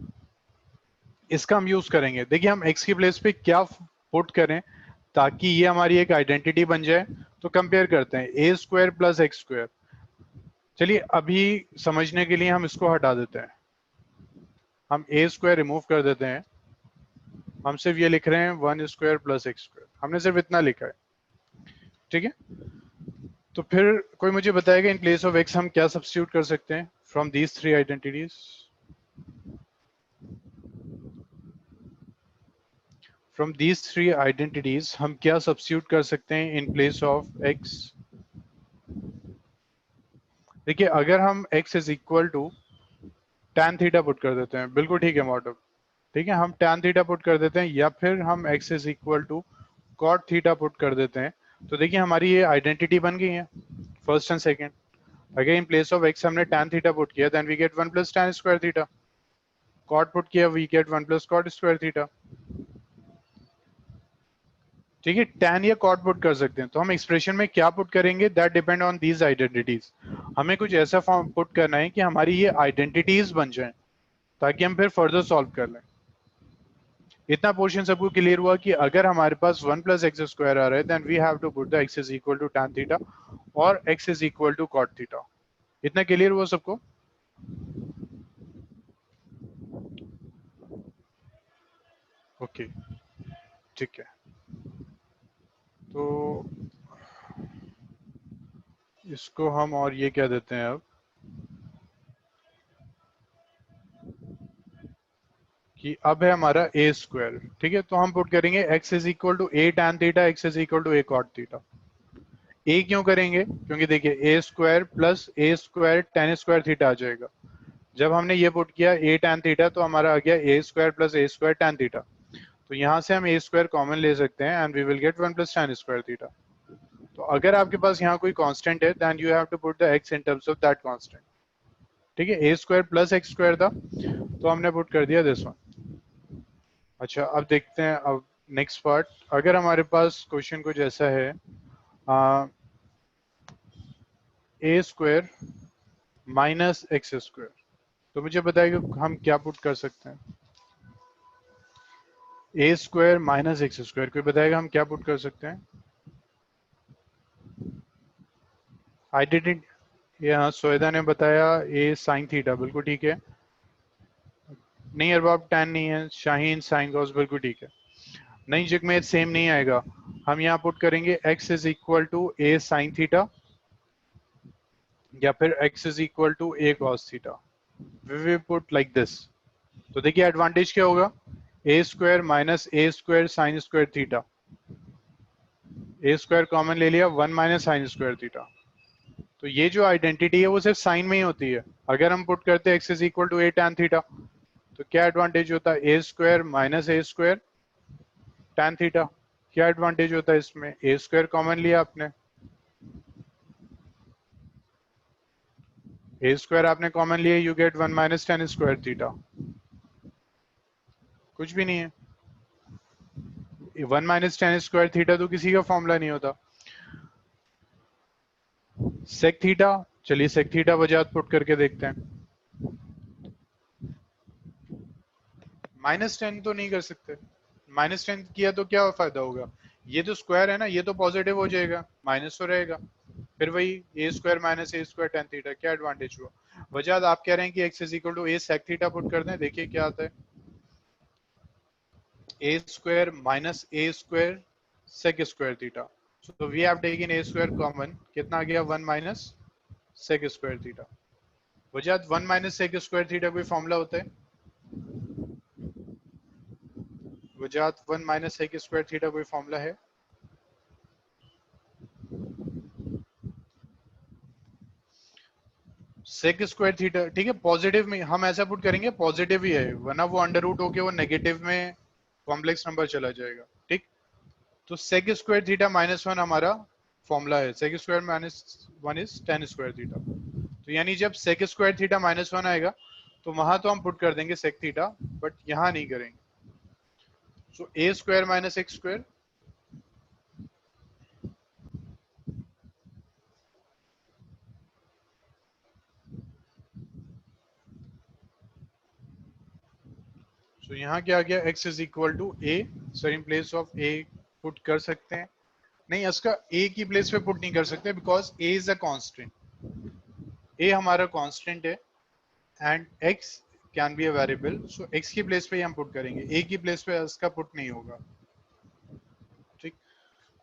इसका हम use करेंगे। देखिए हम x की place पे क्या put करें ताकि ये हमारी एक आइडेंटिटी बन जाए, तो कंपेयर करते हैं a square plus x square. चलिए अभी समझने के लिए हम इसको हटा देते हैं, हम a स्क्वायर रिमूव कर देते हैं, हम सिर्फ ये लिख रहे हैं 1 स्क्वायर प्लस एक्स स्क्वायर, हमने सिर्फ इतना लिखा है, ठीक है। तो फिर कोई मुझे बताएगा इन प्लेस ऑफ x हम क्या सब्स्टिट्यूट कर सकते हैं from these three identities? From these three identities हम क्या सब्स्टिट्यूट कर सकते हैं इन प्लेस ऑफ x? देखिए अगर हम x is equal to tan theta put कर देते हैं, बिल्कुल ठीक है मॉडल, ठीक है, हम tan थीटा पुट कर देते हैं, या फिर हम x is equal to cot theta put कर देते हैं, तो देखिए हमारी ये आइडेंटिटी बन गई है। First and second. Again in place of x हमने tan थीटा पुट किया, then we get 1 plus tan square theta. Cot put किया, we get 1 plus cot square theta. ठीक है, tan या कॉट पुट कर सकते हैं। तो हम एक्सप्रेशन में क्या पुट करेंगे, that depend on these identities. हमें कुछ ऐसा फॉर्म पुट करना है कि हमारी ये आइडेंटिटीज बन जाएं, ताकि हम फिर फर्दर सॉल्व कर लें। इतना पोर्शन सबको क्लियर हुआ कि अगर हमारे पास 1 प्लस एक्स स्क्वायर आ रहा है, then we have to put the x is equal to tan theta और x is equal to cot theta. इतना क्लियर हुआ सबको? ओके, ठीक है। तो इसको हम और ये क्या देते हैं अब कि अब है हमारा ए स्क्वायर। ठीक है, तो हम पुट करेंगे x is equal to A tan theta, x is equal to a cot theta. A क्यों करेंगे, क्योंकि देखिए a square plus a square tan square theta आ जाएगा। जब हमने ये पुट किया ए tan थीटा, तो हमारा आ गया a square plus a square tan theta. तो यहाँ से हम ए स्क्वायर कॉमन ले सकते हैं and we will get 1 plus tan square theta. तो अगर आपके पास यहाँ कोई कांस्टेंट है, then you have to put the x in terms of that constant. ठीक है, ए स्क्वायर प्लस एक्स स्क्वायर था, तो हमने पुट कर दिया दिस वन। अच्छा, अब देखते हैं अब नेक्स्ट पार्ट। अगर हमारे पास क्वेश्चन कुछ ऐसा है, ए स्क्वायर माइनस एक्स स्क्वायर, तो मुझे बताइए हम क्या पुट कर सकते हैं। ए स्क्वायर माइनस एक्स स्क्वायर, कोई बताएगा हम क्या पुट कर सकते हैं? आई डिडंट, यहाँ सोएदा ने बताया ए साइन थीटा, बिल्कुल ठीक है। नहीं अरबाब tan नहीं है, शाहीन साइन कॉस, बिल्कुल ठीक है। नहीं जिग सेम नहीं आएगा। हम यहाँ पुट करेंगे x is equal to A sine theta या फिर x is equal to A cos theta. We will put like this. तो देखिए एडवांटेज क्या होगा, A square minus A square sine square theta, A square common ले लिया, 1 minus sine square theta. तो ये जो आइडेंटिटी है वो सिर्फ साइन में ही होती है। अगर हम पुट करते हैं x is equal to A tan theta, तो क्या एडवांटेज होता है, ए स्क्वायर माइनस ए स्क्वायर tan थीटा। क्या एडवांटेज होता है इसमें, ए स्क्वायर कॉमन लिया आपने, ए स्क्वायर आपने कॉमन लिया, you get 1 minus tan square theta. कुछ भी नहीं है, 1 माइनस tan स्क्वायर थीटा तो किसी का फॉर्मूला नहीं होता। सेक थीटा, चलिए सेक थीटा वजात पुट करके देखते हैं। -10 तो नहीं कर सकते, -10 किया तो क्या फायदा होगा, ये तो स्क्वायर है ना, ये तो पॉजिटिव हो जाएगा, माइनस तो रहेगा। फिर वही a square minus A square tan theta, क्या एडवांटेज हुआ। वजात आप कह रहे हैं कि x is equal to a sec theta put कर दें, देखिए क्या आता है, ए square minus A square sec square theta. So we have taken a square common, कितना आ गया 1 माइनस सेक स्क्वायर थीटा। वजात 1 माइनस सेक स्क्वायर थीटा कोई फॉर्मूला होता है, वजात 1 माइनस सेक स्क्वायर थीटा कोई फॉर्मूला है? सेक स्क्वायर थीटा, ठीक है, पॉजिटिव में हम ऐसा पुट करेंगे, पॉजिटिव ही है, वरना वो अंडर रूट होके वो नेगेटिव में कॉम्प्लेक्स नंबर चला जाएगा। ठीक, तो सेक स्क्वायर थीटा -1 हमारा फॉर्मूला है, sec square -1 is tan square theta. तो यानी जब सेक स्क्वायर थीटा -1 आएगा, तो वहां तो हम पुट कर देंगे सेक थीटा, बट यहां नहीं करेंगे। So A square minus x square, so यहाँ क्या आ गया, x is equal to A, sir in place of A put कर सकते हैं, नहीं इसका ए की प्लेस पे पुट नहीं कर सकते, because a is a constant, a हमारा कांस्टेंट है and x can be a variable, so x की प्लेस पे ही हम पुट करेंगे, a की प्लेस पे इसका पुट नहीं होगा। ठीक,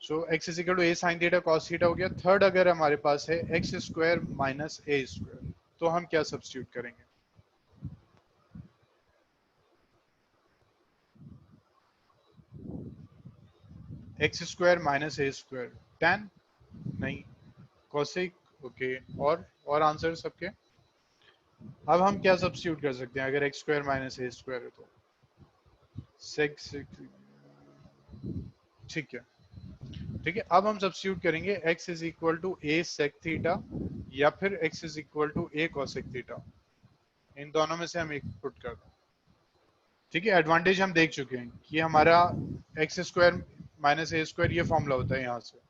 so x is equal to A sine theta cos theta हो गया। थर्ड अगर हमारे पास है एक्स स्क्वायर माइनस ए स्क्वायर, तो हम क्या सब्स्टिट्यूट करेंगे, एक्स स्क्वायर माइनस ए स्क्वायर tan, नहीं कोसेक, ओके, और आंसर सबके। अब हम क्या सब्स्टिट्यूट कर सकते हैं अगर एक्स स्क्वायर माइनस ए स्क्वायर है तो सेक, ठीक है। ठीक है, अब हम सब्स्टिट्यूट करेंगे x is equal to a sec theta या फिर x is equal to a cosec theta, इन दोनों में से हम एक पुट कर दें। ठीक है, एडवांटेज हम देख चुके हैं कि हमारा एक्स स्क्वायर माइनस ए स्क्वायर ये फॉर्मूला होता है, यहाँ से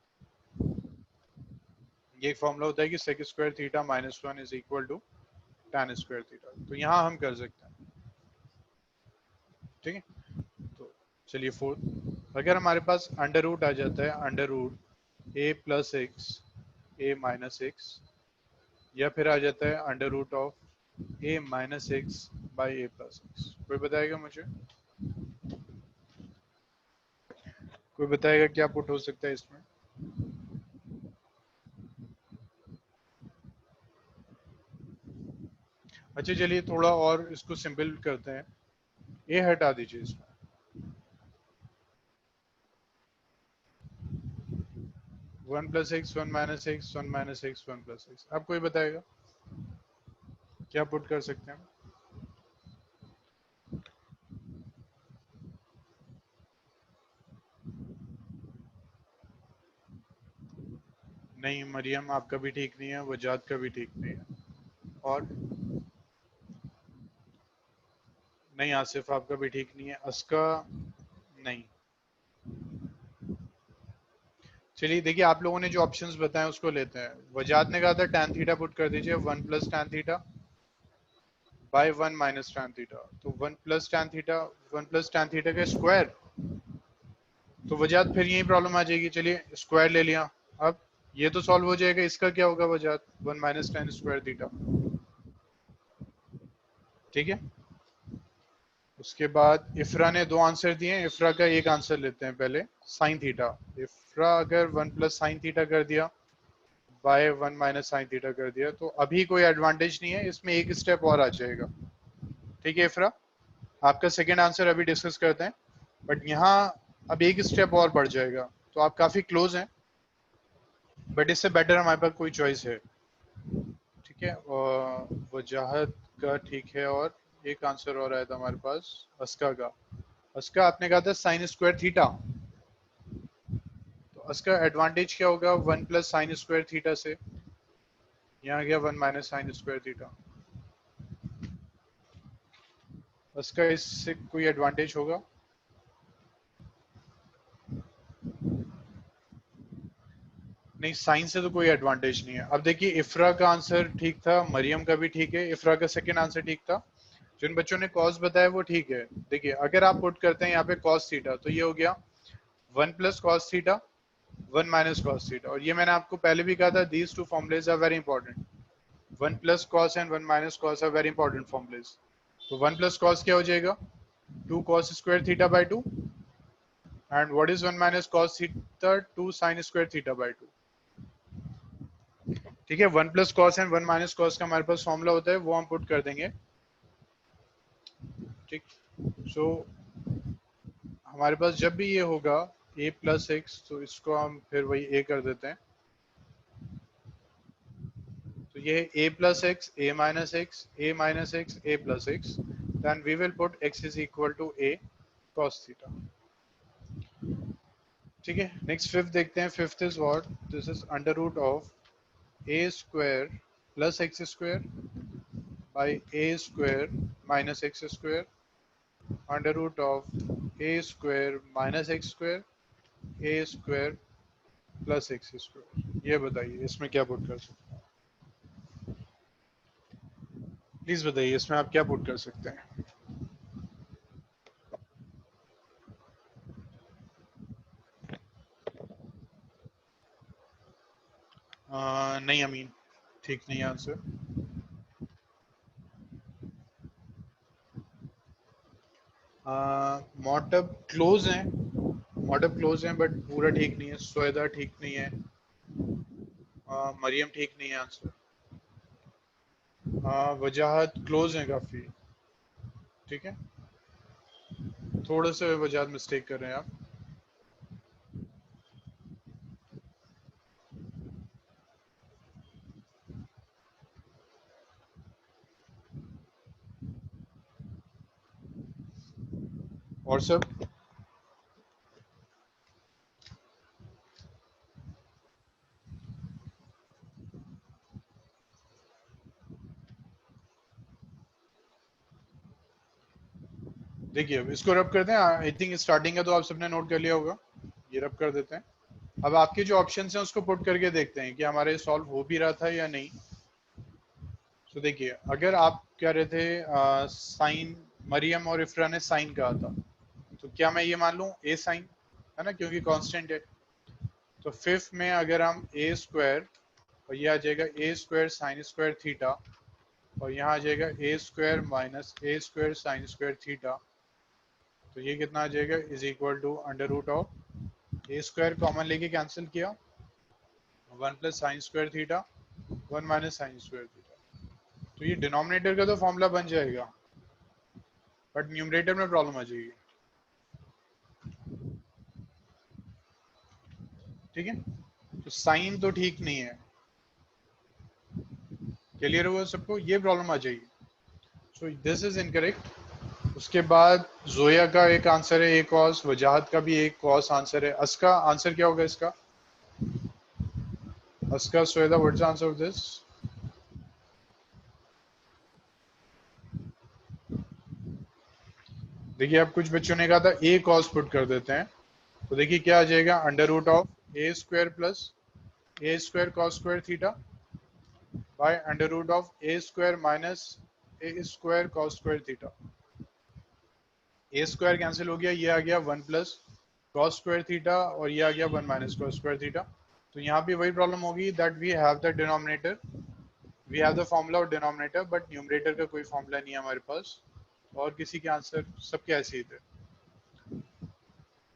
ये एक फॉर्मूला होता है कि sec square theta minus one is equal to tan square theta, तो यहाँ हम कर सकते हैं। ठीक है, तो चलिए फोर्थ, अगर हमारे पास अंडर रूट आ जाता है under root A plus x A minus x, या फिर आ जाता है under root of A minus x by A plus x, कोई बताएगा मुझे? कोई बताएगा क्या पुट हो सकता है इसमें? अच्छा चलिए थोड़ा और इसको सिंपल करते हैं, ए हटा दीजिए इसमें, one plus x one minus x one minus x one plus x, आप कोई बताएगा क्या पुट कर सकते हैं? नहीं मरियम, आपका भी ठीक नहीं है, वजाद का भी ठीक नहीं है, और नहीं आसिफ आपका भी ठीक नहीं है, अस्का नहीं। चलिए देखिए, आप लोगों ने जो ऑप्शंस बताए उसको लेते हैं। वजाद ने कहा था tan थीटा पुट कर दीजिए, one plus tan theta by one minus tan theta, तो one plus tan theta, one plus tan theta का स्क्वायर, तो वजाद फिर यही प्रॉब्लम आ जाएगी। चलिए स्क्वायर ले लिया, अब ये तो सॉल्व हो जाएगा, इसका क्या होगा वजाद? One minus tan square theta. ठीक है, उसके बाद इफ्रा ने दो आंसर दिए, इफ्रा का एक आंसर लेते हैं पहले, साइन थीटा। इफ्रा अगर वन प्लस साइन थीटा कर दिया bye one minus sine theta कर दिया, तो अभी कोई एडवांटेज नहीं है, इसमें एक स्टेप और आ जाएगा। ठीक है इफ्रा, आपका सेकेंड आंसर अभी डिस्कस करते हैं, बट यहाँ अब एक स्टेप और बढ़ जाएगा, तो आप काफी क्लोज हैं, बट इससे बेटर हमारे पास कोई चॉइस है। ठीक है, और वजाहत का ठीक है, और एक आंसर और आया था हमारे पास अस्का का। अस्का आपने कहा था साइन स्क्वायर थीटा, तो उसका एडवांटेज क्या होगा one plus sine square theta से? यहाँ गया one minus sine square theta, उसका इससे कोई एडवांटेज होगा? नहीं, साइन से तो कोई एडवांटेज नहीं है। अब देखिए इफ्रा का आंसर ठीक था, मरियम का भी ठीक है, इफ्रा का सेकंड आंसर ठीक था, जिन बच्चों ने कॉस बताया वो ठीक है। देखिए अगर आप पुट करते हैं यहाँ पे कॉस थीटा, तो ये हो गया one plus cos theta one minus cos theta, और ये मैंने आपको पहले भी कहा था, these two formulas are very important. One plus cos and one minus cos are very important formulas. तो वन प्लस कॉस क्या हो जाएगा? Two cos square theta by two, and what is one minus cos theta? Two sine square theta by two. ठीक है, one plus cos and one minus cos का हमारे पास formula होता है, वो हम पुट कर देंगे। ठीक, सो हमारे पास जब भी ये होगा a प्लस एक्स, तो इसको हम फिर वही a कर देते हैं, तो ये है a plus x a minus x a minus x a plus x, then we will put x is equal to a cos theta. ठीक है, नेक्स्ट फिफ्थ देखते हैं। Fifth is what? This is under root of a square plus x square by a square minus x square under root of a square minus x square a square plus x square. ये बताइए इसमें क्या put कर सकते हैं? Please बताइए इसमें आप क्या पुट कर सकते हैं? नहीं अमीन, ठीक नहीं आंसर। मॉटअप क्लोज है, मॉटअप क्लोज है, बट पूरा ठीक नहीं है। स्वेदा ठीक नहीं है, मरियम ठीक नहीं है आंसर। वजाहत क्लोज है काफी। ठीक है, थोड़ा सा वजाहत मिस्टेक कर रहे हैं आप। और सब देखिए अब इसको रब करते हैं, आई थिंक स्टार्टिंग का तो आप सबने नोट कर लिया होगा, ये रब कर देते हैं। अब आपके जो ऑप्शंस हैं उसको पुट करके देखते हैं कि हमारे सॉल्व हो भी रहा था या नहीं। तो देखिए अगर आप कह रहे थे साइन, मरियम और इफ्रा ने साइन कहा था, तो क्या मैं ये मान लूं ए साइन, है ना, क्योंकि कांस्टेंट है। तो फिफ्थ में अगर हम ए स्क्वायर, और ये आ जाएगा a square sine square theta, और यहाँ आ जाएगा a square minus A square sine square theta, तो ये कितना आ जाएगा is equal to under root of a square common लेके कैंसिल किया, one plus sine square theta, one minus sine square theta. तो ये डिनोमिनेटर का तो फॉर्मूला बन जाएगा, बट न्यूमरेटर में प्रॉब्लम आ जाएगी। ठीक है, तो साइन तो ठीक नहीं है, क्लियर हुआ सबको, ये प्रॉब्लम आ जाएगी। सो दिस इज इनकरेक्ट। उसके बाद जोया का एक आंसर है ए कॉस, वजाहत का भी एक कॉस आंसर है। अस्का आंसर क्या होगा इसका? अस्का Soaeda, what's the answer of this? देखिए अब कुछ बच्चों ने कहा था ए कॉस पुट कर देते हैं, तो देखिए क्या आ जाएगा under root of a square plus a square cos square theta by under root of a square minus A square cos square theta. A square cancel हो गया, ये आ गया one plus cos square theta, और ये आ गया one minus cos square theta. तो यहाँ भी वही प्रॉब्लम होगी that we have the denominator, we have the formula of denominator, but numerator का कोई फॉर्मूला नहीं है हमारे पास, और किसी के आंसर सबके ऐसे ही थे।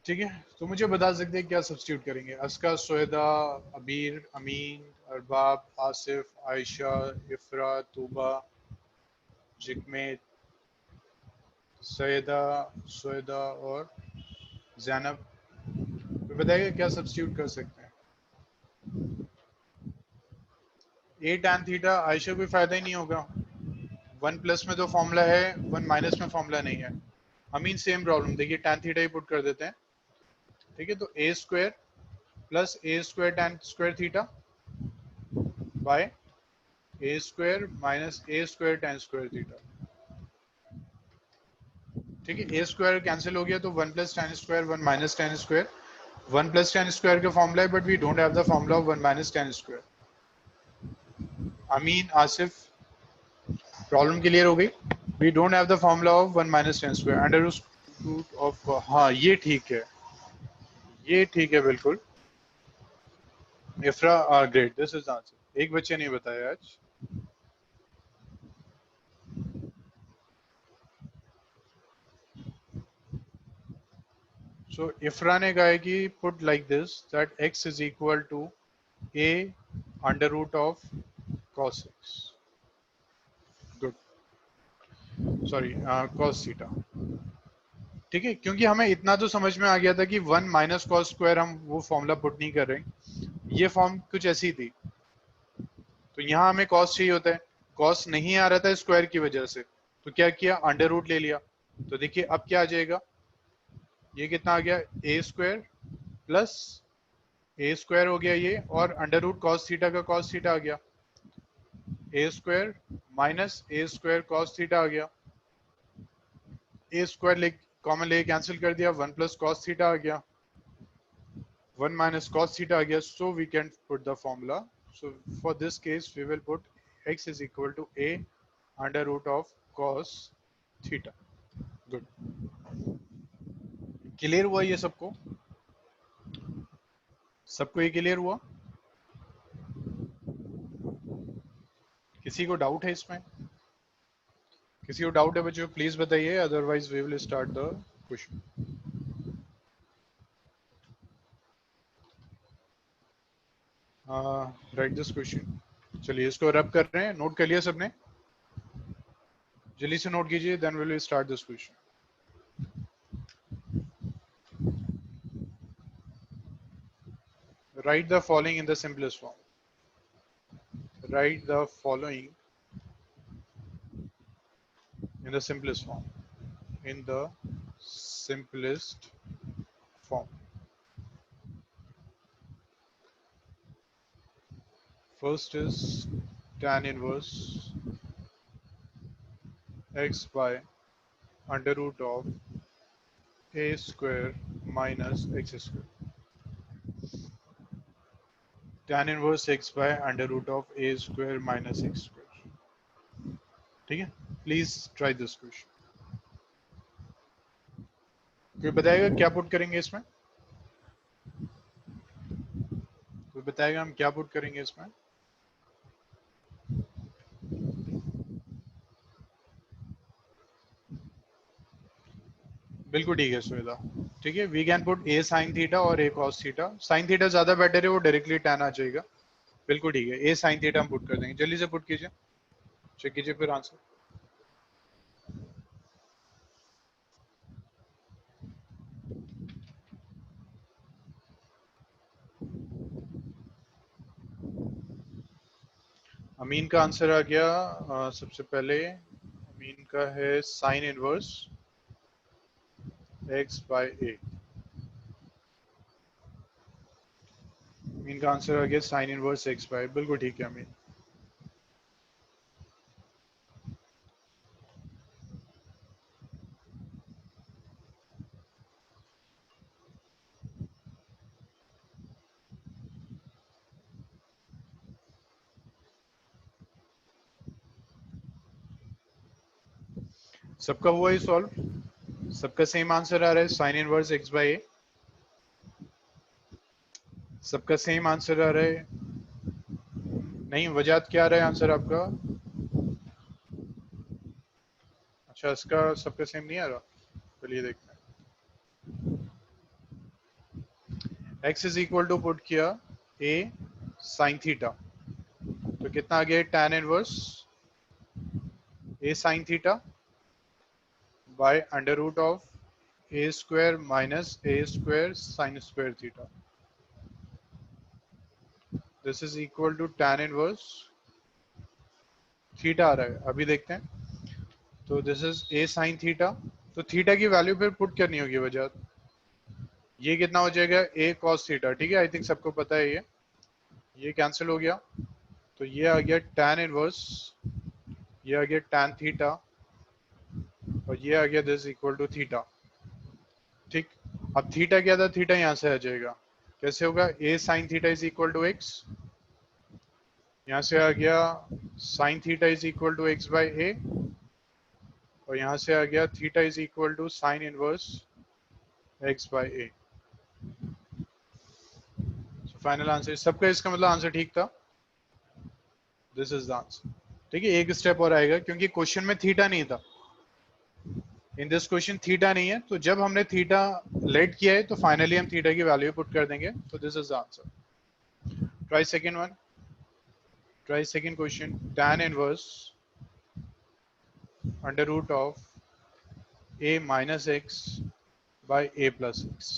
ठीक है, तो मुझे बता सकते हैं क्या सब्स्टिट्यूट करेंगे? अस्का, सोहेदा, अबीर, अमीन, अरबाब, आसिफ, आयशा, इफ्रा, तूबा, जिकमेत, सैदा, सोहेदा और जैनब। तो बताइए क्या सब्स्टिट्यूट कर सकते हैं? ए टैन थीटा, आयशा कोई फायदा ही नहीं होगा, वन प्लस में तो फॉर्मूला है, वन माइनस में फॉर्मूला नहीं है। अमीन सेम प्रॉब्लम, देखिए टैन थीटा ही पुट कर देते हैं। ठीक है, तो a square plus a square tan square theta by a square minus A square tan square theta. ठीक है, ए स्क्वायर कैंसिल हो गया, तो one plus tan square, one minus tan square, one plus tan square का formula है, but we don't have the formula of one minus tan square. Amin, Asif, problem clear हो गई? We don't have the formula of one minus tan square under root of, हाँ ये ठीक है, ये ठीक है बिल्कुल। Ifra, great, this is answer. एक बच्चे नहीं बताया आज। सो इफ्रा ने कहा है कि put like this that x is equal to a under root of cos x, good, sorry cos theta. ठीक है, क्योंकि हमें इतना तो समझ में आ गया था कि वन माइनस कॉस स्क्वायर हम वो फॉर्मूला पुट नहीं कर रहे, ये फॉर्म कुछ ऐसी थी। तो यहाँ हमें कॉस चाहिए होता है, कॉस नहीं आ रहा था स्क्वायर की वजह से, तो क्या किया अंडर रूट ले लिया। तो देखिए अब क्या आ जाएगा, ये कितना आ गया a square plus a square हो गया ये, और अंडर रूट कॉस थीटा का कॉस थीटा आ गया, a square minus A square cos theta आ गया, ए स्क्वायर ले कॉमन ले कैंसिल कर दिया, वन प्लस कॉस थीटा आ गया, वन माइनस कॉस थीटा आ गया। So we can put the formula, so for this case we will put x is equal to a under root of cos theta, good। Clear हुआ ये सबको? सबको ये clear हुआ? किसी को डाउट है इसमें? किसी को डाउट है बच्चों प्लीज बताइए, otherwise we will start the question. Write this question, चलिए इसको रब कर रहे हैं, नोट कर लिया सबने? जल्दी से नोट कीजिए, then will start this question. Write the following in the simplest form. Write the following in the simplest form. In the simplest form. First is tan inverse x by under root of a square minus x square, tan inverse x by under root of a square minus x square. ठीक है, please try this question. कोई बताएगा क्या put करेंगे इसमें? कोई बताएगा हम क्या पुट करेंगे इसमें? बिल्कुल ठीक है सुविधा। ठीक है, we can put a sine theta और a cos theta. Sine theta ज्यादा बेटर है, वो डायरेक्टली tan आ जाएगा। बिल्कुल ठीक है, ए साइन थीटा हम पुट कर देंगे। जल्दी से पुट कीजिए, चेक कीजिए फिर आंसर। अमीन का आंसर आ गया। सबसे पहले अमीन का है साइन इनवर्स एक्स बाय ए। अमीन का आंसर आ गया साइन इनवर्स एक्स बाय। बिल्कुल ठीक है अमीन। सबका हुआ ही सॉल्व? सबका सेम आंसर आ रहा है साइन इनवर्स एक्स बाय ए? सबका सेम आंसर आ रहा है? नहीं, वजात क्या आ रहा है आंसर आपका? अच्छा, इसका सबका सेम नहीं आ रहा। चलिए देखते हैं। x is equal to put किया a साइन थीटा, तो कितना आ गया tan inverse a sine theta by under root of a square minus a square sine square theta. This is equal to tan inverse theta आ रहा है, अभी देखते हैं। तो this is a sine theta, तो थीटा की वैल्यू फिर पुट करनी होगी वजह। ये कितना हो जाएगा a cos थीटा। ठीक है, आई थिंक सबको पता है ये कैंसिल हो गया। तो ये आ गया tan इनवर्स, ये आ गया tan थीटा, और ये आ गया दिस इक्वल टू थीटा। ठीक, अब थीटा क्या था? थीटा यहां से आ जाएगा। कैसे होगा? a sine theta is equal to x, यहां से आ गया sine theta is equal to x by a, और यहां से आ गया theta is equal to sine inverse x by a. Final answer सबका, इसका मतलब आंसर ठीक था। This is the answer. ठीक है, एक स्टेप और आएगा क्योंकि क्वेश्चन में थीटा नहीं था। इन दिस क्वेश्चन थीटा नहीं है, तो जब हमने थीटा लेट किया है तो फाइनली हम थीटा की वैल्यू पुट कर देंगे। तो this is the answer. Try second one. Try second question. tan inverse under root of a minus x by a plus x.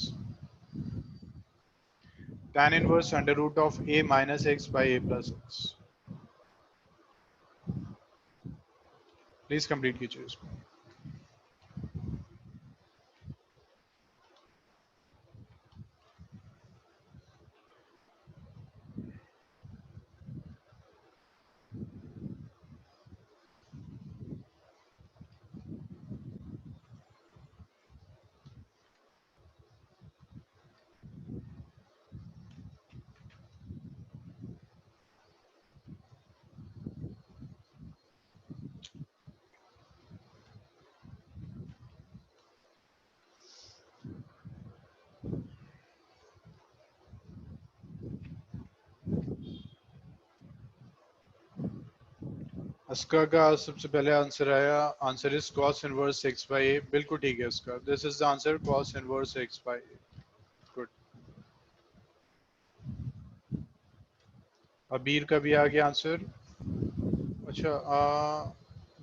tan inverse under root of a minus x by a plus x. Please complete कीजिए इसको। इसका का सबसे पहले answer आया, answer is cos inverse x by a। बिल्कुल ठीक है इसका। This is the answer, cos inverse x by a। Good. अबीर का भी आ गया आंसर। अच्छा,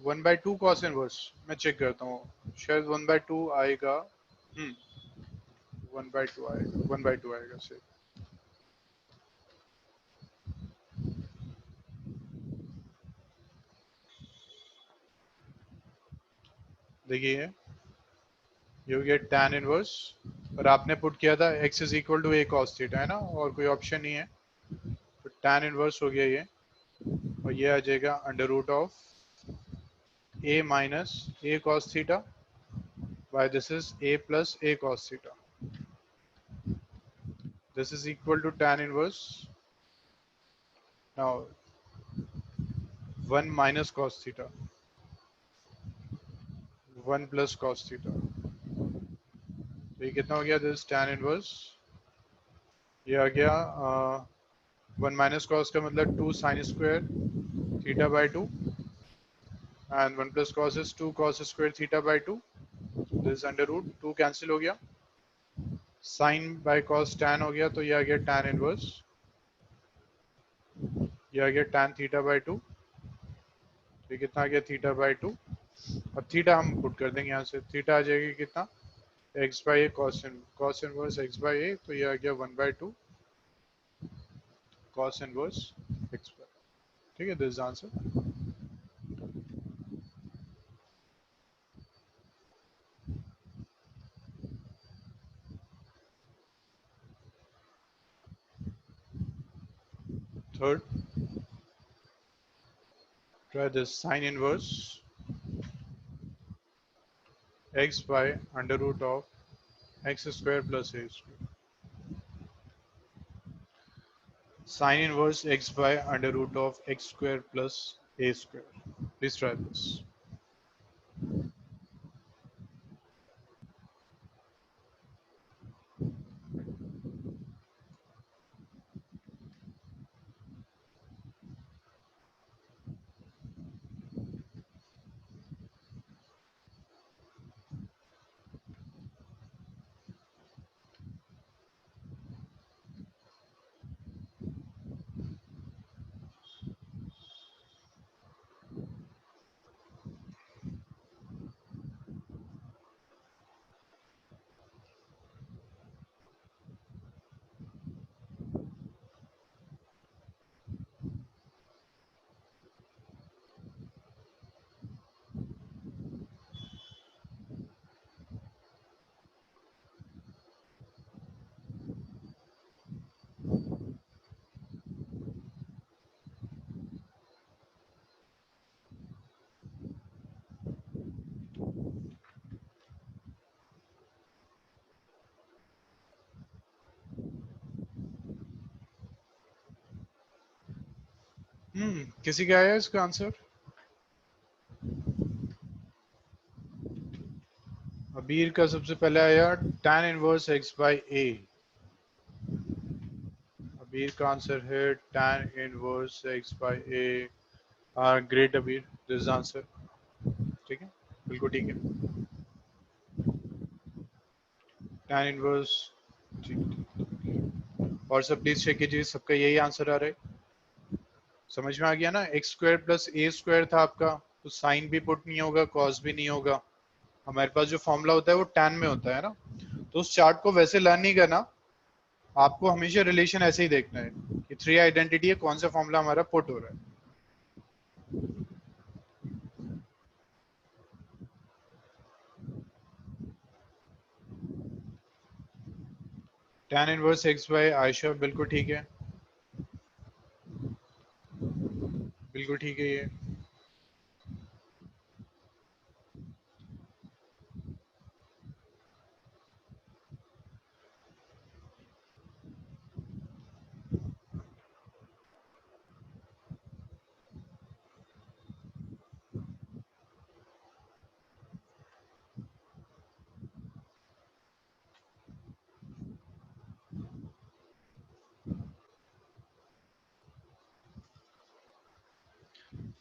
1/2 cos इनवर्स, मैं चेक करता हूँ, शायद 1/2 आएगा। 1/2 आएगा, 1/2 आएगा सही। देखिए ये हो गया tan इनवर्स, और आपने पुट किया था x is equal to a cos theta, है ना, और कोई ऑप्शन नहीं है। तो tan इनवर्स हो गया ये, और ये आ जाएगा under root of a minus a cos theta by this is a plus a cos theta. This is equal to tan inverse. Now 1 minus cos theta, 1 plus cos theta. तो ये कितना हो गया? दिस tan इनवर्स, ये आ गया 1 minus cos का मतलब 2 sine square theta by 2 and 1 plus cos is 2 cos square theta by 2. This under root 2 cancel हो गया, साइन बाय कॉस टैन हो गया, तो ये आ गया टैन इनवर्स, ये आ गया टैन थीटा बाई 2. ये कितना आ गया? Theta by 2. अब थीटा हम पुट कर देंगे यहाँ से, थीटा आ जाएगी कितना? X by a cos inverse x by a, तो ये आ गया 1 by 2 cos inverse x by. ठीक है, this answer. Third, try this sine inverse x by under root of x square plus a square. Sine inverse x by under root of x square plus a square. Please try this. किसी का आया इसका answer? अबीर का सबसे पहले आया tan inverse x by a. अबीर का आंसर है tan inverse x by a. Great अबीर, दिस आंसर. ठीक है, बिल्कुल ठीक है. tan inverse. ठीक. और सब प्लीज चेक कीजिए, सबका यही आंसर आ रहा है. समझ में आ गया ना? X square plus a square था आपका, तो साइन भी पुट नहीं होगा, कॉस भी नहीं होगा. हमारे पास जो फॉर्मूला होता है वो टैन में होता है ना, तो उस चार्ट को वैसे लर्न नहीं करना. आपको हमेशा रिलेशन ऐसे ही देखना है कि थ्री आइडेंटिटी है, कौन सा फॉर्मूला हमारा पुट हो रहा है. Tan inverse x by Ayesha, बिल्कुल ठीक है, बिल्कुल ठीक है ये.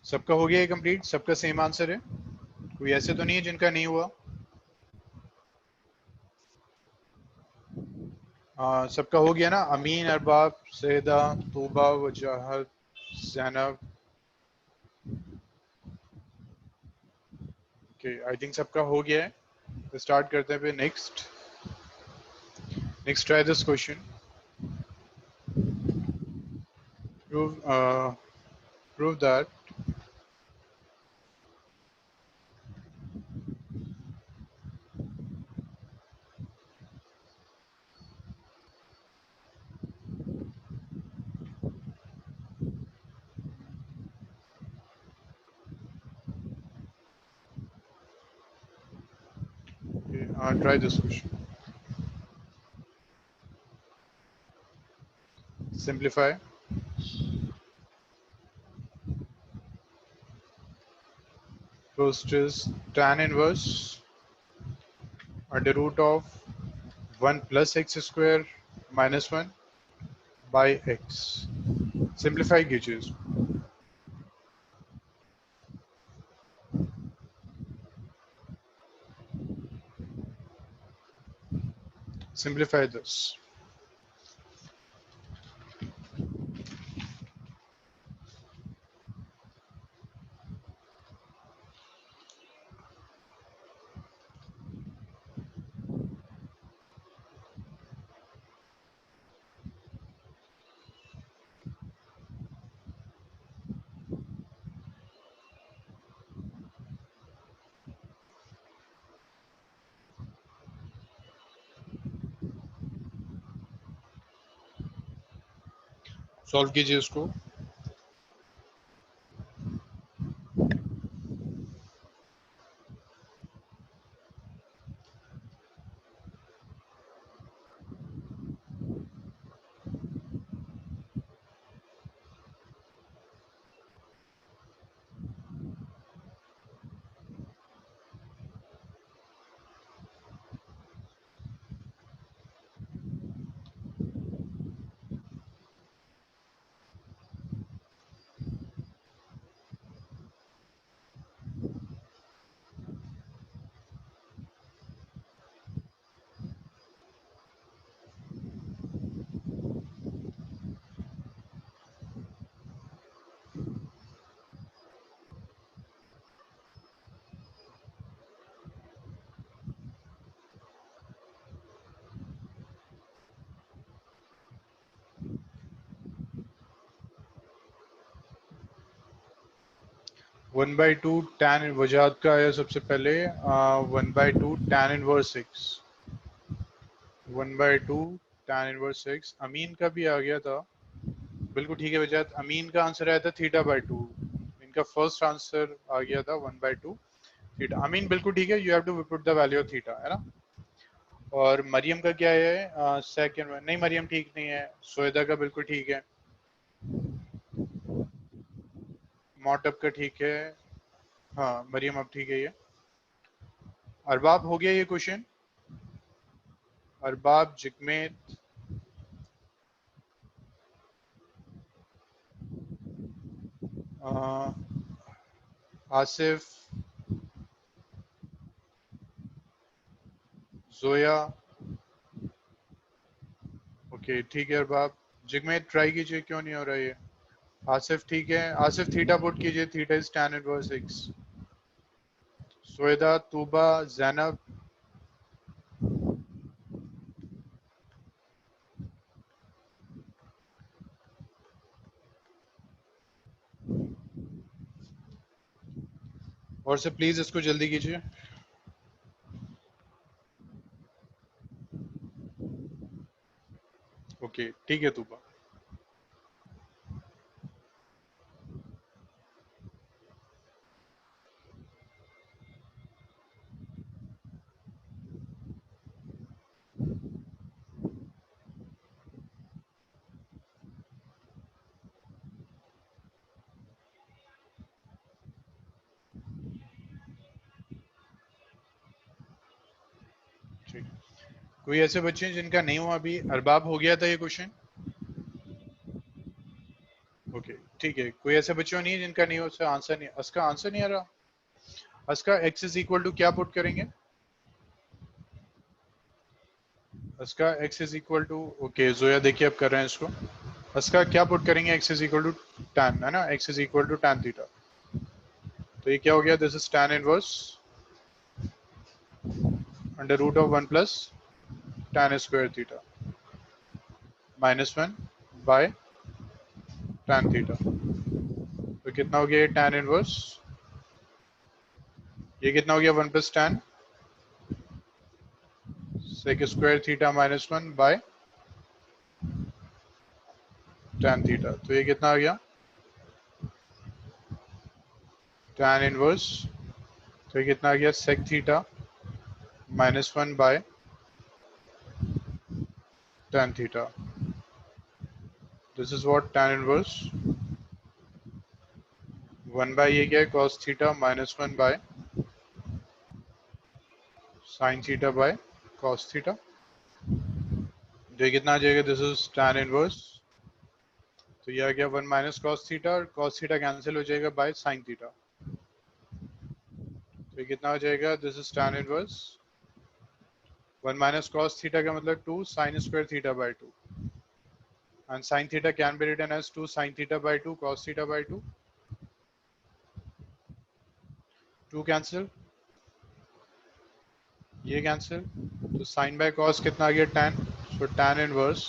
सबका हो गया है कंप्लीट? सबका सेम आंसर है? कोई ऐसे तो नहीं है जिनका नहीं हुआ? सबका हो गया ना? अमीन, अरबाब, सैदा, तूबा, वजाहत, जैनब. ओके, आई थिंक सबका हो गया है. तो स्टार्ट करते हैं फिर. Next try this question. Prove that Try this question. Simplify. First is tan inverse under root of 1 plus x square minus 1 by x. Simplify कीजिए इसको. Simplify this. Solve कीजिए इसको. वन बाई टू tan वजाहत का आया सबसे पहले. 1/2 tan inverse 6. 1/2 tan inverse 6. अमीन का भी आ गया था. बिल्कुल ठीक है वजाहत. अमीन का आंसर आया था थीटा बाई 2. इनका फर्स्ट आंसर आ गया था 1/2 थीटा. अमीन बिल्कुल ठीक है. You have to put the value of theta, है ना. और मरियम का क्या है? सेकंड. नहीं मरियम ठीक नहीं है. सोएदा का बिल्कुल ठीक है. मोटअप का ठीक है. हाँ मरियम अब ठीक है. ये अरबाब हो गया ये क्वेश्चन. अरबाब, जिकमेत, आसिफ, जोया. ओके ठीक है अरबाब. जिकमेत ट्राई कीजिए. क्यों नहीं हो रहा ये? आसिफ ठीक है. आसिफ थीटा पुट कीजिए. Theta is tan inverse x. Soaeda, Tuba, Zainab. और से प्लीज इसको जल्दी कीजिए. ओके ठीक है तूबा. ठीक. कोई ऐसे बच्चे हैं जिनका नहीं हुआ अभी? अरबाब हो गया था ये क्वेश्चन. ओके ठीक है. कोई ऐसे बच्चों नहीं है जिनका नहीं हो. उसका आंसर नहीं. उसका आंसर नहीं आ रहा. उसका x इज इक्वल टू क्या पुट करेंगे? उसका x is equal to. Okay Zoya देखिए अब कर रहे हैं इसको. उसका क्या पुट करेंगे? x is equal to tan, है ना. x is equal to tan theta. तो ये क्या हो गया? This is tan inverse under root of 1 plus tan square theta minus 1 by tan theta. तो कितना हो गया ये tan इनवर्स? ये कितना हो गया? 1 plus tan sec square theta minus 1 by tan theta. तो ये कितना आ गया? tan inverse. तो ये कितना आ गया? sec theta -1 by tan theta. This is what tan inverse 1 by ये क्या है cos theta -1 by sin theta by cos theta. जो कितना आ जाएगा? दिस इज tan इनवर्स, तो यह आ गया 1 माइनस cos थीटा, और cos थीटा कैंसिल हो जाएगा बाय sin थीटा. तो ये कितना हो जाएगा? This is tan inverse 1 minus cos theta का मतलब 2 sin square theta by 2, and sin theta can be written as 2 sin theta by 2 cos theta by 2. 2 cancel, ये कैंसिल, तो sin बाय cos कितना आ गया? tan. So tan inverse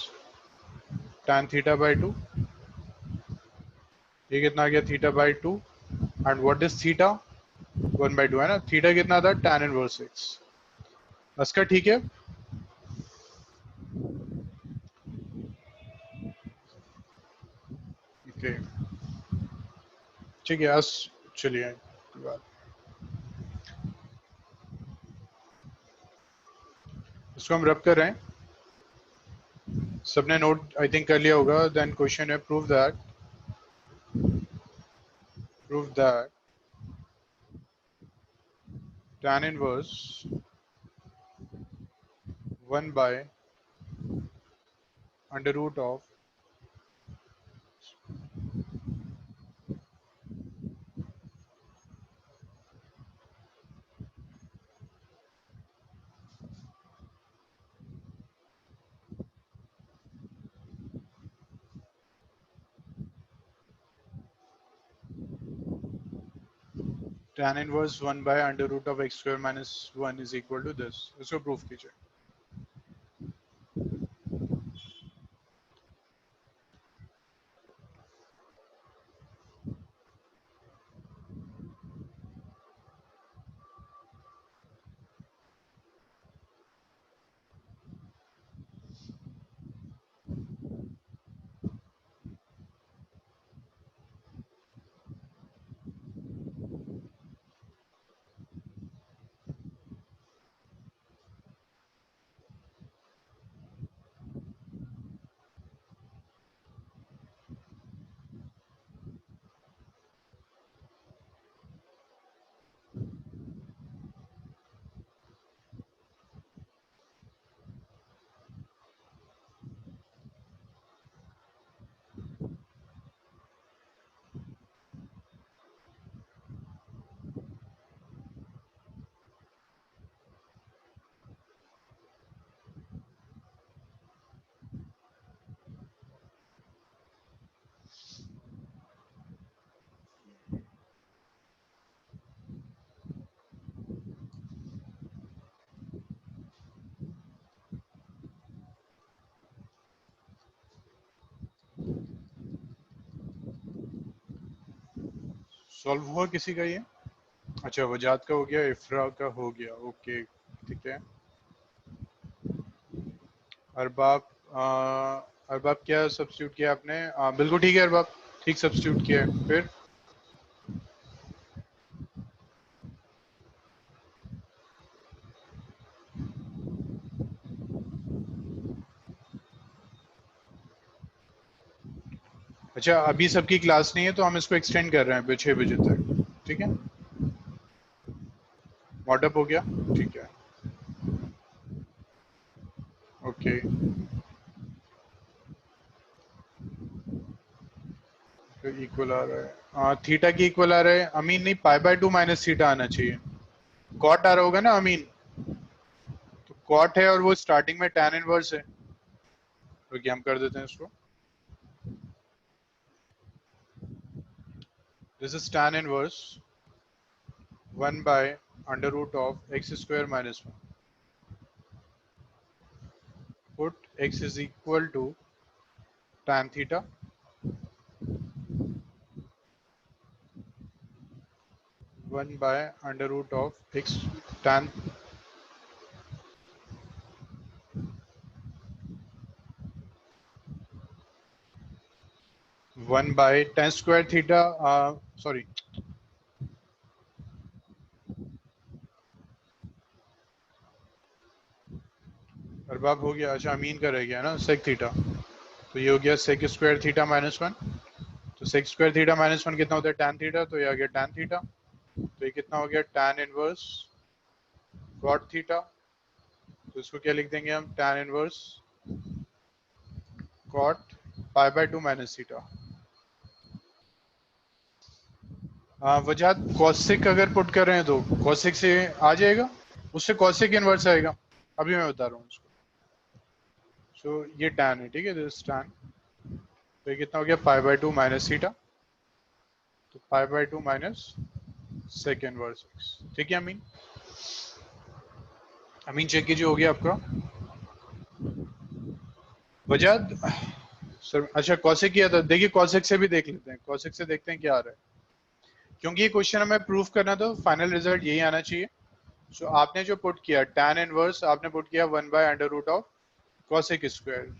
tan theta by 2, ये कितना आ गया? Theta by 2. And what is theta? 1 by 2 है ना. थीटा कितना था? tan inverse 6. अस्का ठीक है. ओके ठीक है. अस चलिए इसको हम रब कर रहे हैं. सबने नोट आई थिंक कर लिया होगा. देन क्वेश्चन है prove that tan inverse 1 by under root of tan inverse 1 by under root of x square minus 1 is equal to this. इसको प्रूफ कीजिए. सॉल्व हुआ किसी का ये? अच्छा वजात का हो गया, इफ्रा का हो गया. ओके ठीक है. अरबाब अरबाब क्या सब्स्टिट्यूट किया आपने? बिल्कुल ठीक है अरबाब, ठीक सब्स्टिट्यूट किया है. फिर अच्छा अभी सबकी क्लास नहीं है तो हम इसको एक्सटेंड कर रहे हैं 6 बजे तक. ठीक है. व्हाटअप हो गया. ठीक है. ओके इक्वल आ रहा है. थीटा की इक्वल आ रहा है. अमीन नहीं, पाई बाय 2 माइनस थीटा आना चाहिए. कॉट आ रहा होगा ना अमीन. तो कॉट है और वो स्टार्टिंग में tan इनवर्स है, तो क्या हम कर देते हैं इसको. This is tan inverse 1 by under root of x square minus 1. Put x is equal to tan theta 1 by under root of x tan 1 by tan square theta. Sorry Arbab हो गया। अच्छा अमीन का रह गया ना सेक थीटा, तो ये हो गया sec square theta minus one. तो sec square theta minus one कितना होता है टैन थीटा, तो ये आ गया टैन थीटा। तो ये कितना हो गया टैन इनवर्स कॉट थीटा। तो इसको क्या लिख देंगे हम, tan inverse cot pi by two minus theta. वजह कॉसिक अगर पुट कर रहे हैं तो कॉसिक से आ जाएगा, उससे कॉसिक इनवर्स आएगा। अभी मैं बता रहा हूँ उसको। सो ये टैन है, ठीक है, दिस टैन। तो ये कितना हो गया pi by two minus theta, तो pi by two minus sec inverse x. ठीक है अमीन, अमीन चेक कीजिए हो गया आपका वजह सर। अच्छा कॉसिक किया था, देखिए कॉसिक से भी देख लेते हैं, कॉसिक से देखते हैं क्या आ रहा है, क्योंकि ये क्वेश्चन हमें प्रूफ करना तो फाइनल रिजल्ट यही आना चाहिए। सो आपने जो पुट किया tan इनवर्स, आपने पुट किया 1/√ऑफ cosec square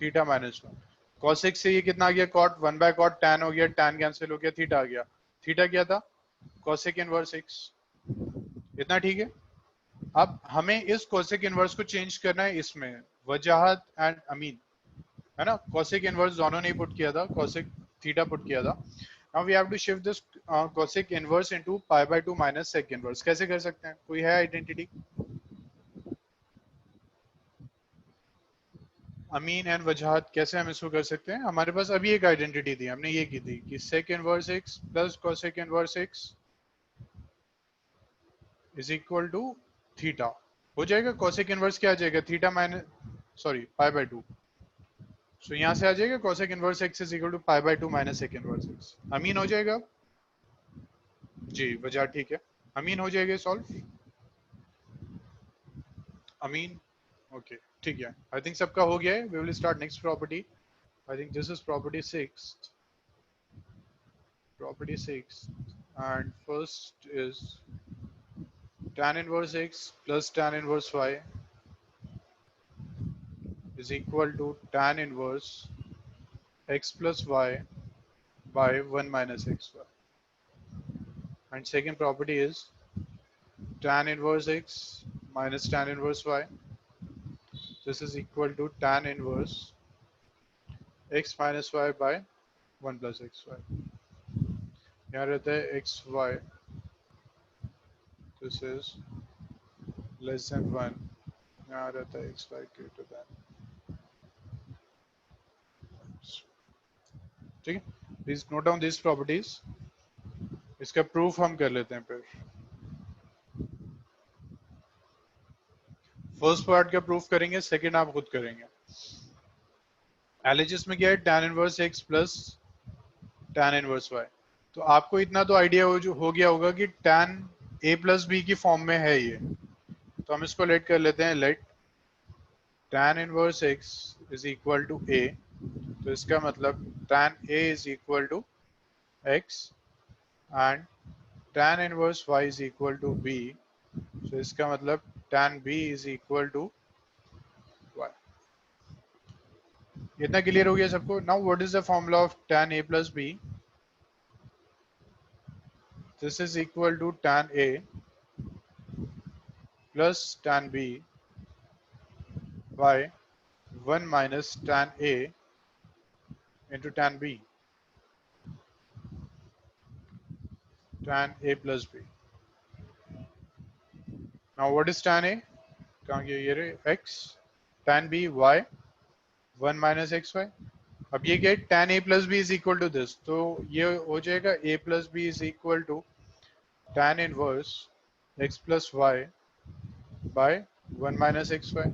theta minus one. cosec से ये कितना आ गया cot, 1/cot tan हो गया, tan कैंसिल हो गया, थीटा आ गया। थीटा क्या था cosec इनवर्स x। इतना ठीक है। अब हमें इस cosec इनवर्स को चेंज करना है इसमें, वजाहत एंड अमीन, है ना। cosec इनवर्स दोनों ने पुट किया था, cosec थीटा पुट किया था। Now we have to shift this cosec inverse into pi by 2 minus sec inverse। कैसे कर सकते हैं, कोई है आइडेंटिटी? अमीन एंड वजहात कैसे हम इसको कर सकते हैं? हमारे पास अभी एक आइडेंटिटी थी, हमने ये की थी कि sec inverse x plus cosec inverse x is equal to theta हो जाएगा। cosec इनवर्स क्या आ जाएगा, theta minus sorry pi by two. So यहाँ से आ जाएगा cosec inverse x is equal to pi by two minus sec inverse x। अमीन हो जाएगा जी, वजह ठीक है। अमीन हो जाएगा सॉल्व, अमीन ओके ठीक है। आई थिंक सबका हो गया है। We will start next property. I think this is property 6, property 6, and first is tan inverse x plus tan inverse y is equal to tan inverse x plus y by 1 minus xy. And second property is tan inverse x minus tan inverse y. This is equal to tan inverse x minus y by 1 plus xy. यहाँ रहता है xy, this is less than 1, यहाँ रहता है xy greater than। ठीक है, please note down this properties. इसका proof हम कर लेते हैं फिर। फर्स्ट पार्ट का प्रूफ करेंगे, सेकंड आप खुद करेंगे। एलएचएस में क्या है, tan inverse x plus tan inverse y। तो आपको इतना तो आइडिया हो गया होगा कि tan a प्लस बी की फॉर्म में है ये। तो हम इसको लेट कर लेते हैं, let tan inverse x is equal to a। तो इसका मतलब tan a is equal to x and tan inverse y is equal to b। तो इसका मतलब tan b is equal to y। इतना क्लियर हो गया सबको? Now what is the formula of tan a plus b? This is equal to tan a plus tan b by 1 minus tan a into tan b, tan a plus b. Now what is tan a? कहाँ गया ये रे, x, tan b y 1 minus xy। अब ये क्या है, tan a plus b is equal to this, तो ये हो जाएगा a plus b is equal to tan inverse x plus y by 1 minus xy।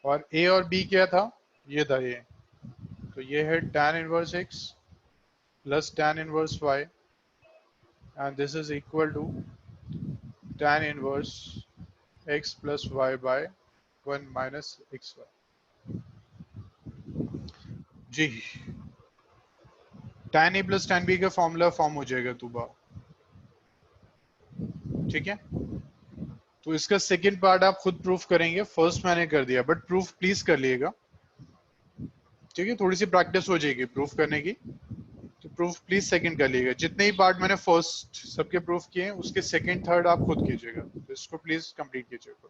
और a और b क्या था, ये था ये, तो ये है tan inverse x plus tan inverse y and this is equal to tan inverse x plus y by 1 minus xy। जी, tan a plus tan b का फॉर्मूला फॉर्म हो जाएगा तुबा, ठीक है। तो इसका सेकंड पार्ट आप खुद प्रूफ करेंगे, फर्स्ट मैंने कर दिया, बट प्रूफ प्लीज कर लिएगा, ठीक है। थोड़ी सी प्रैक्टिस हो जाएगी प्रूफ करने की, तो प्रूफ प्लीज सेकंड कर लीजिएगा। जितने ही पार्ट मैंने फर्स्ट सबके प्रूफ किए हैं उसके सेकंड थर्ड आप खुद कीजिएगा, तो इसको प्लीज कंप्लीट कीजिएगा।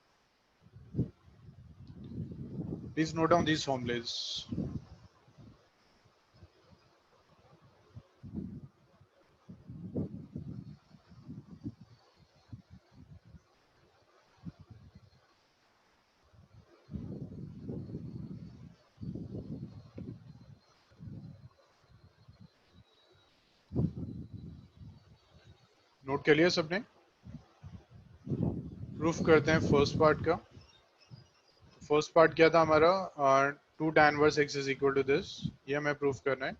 Please note down these formulas. Note कर लिया सबने? प्रूफ करते हैं फर्स्ट पार्ट का। फर्स्ट पार्ट क्या था हमारा? 2 tan inverse x is equal to this. ये हमें प्रूफ करना है।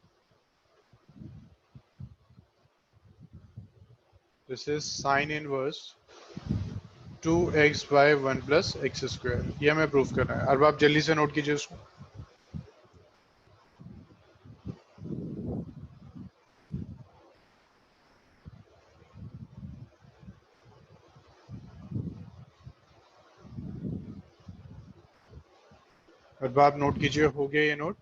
This is sine inverse 2x by 1 plus x square. ये हमें प्रूफ करना है। अब आप जल्दी से नोट कीजिए उसको। अब आप नोट कीजिए, हो गया ये नोट?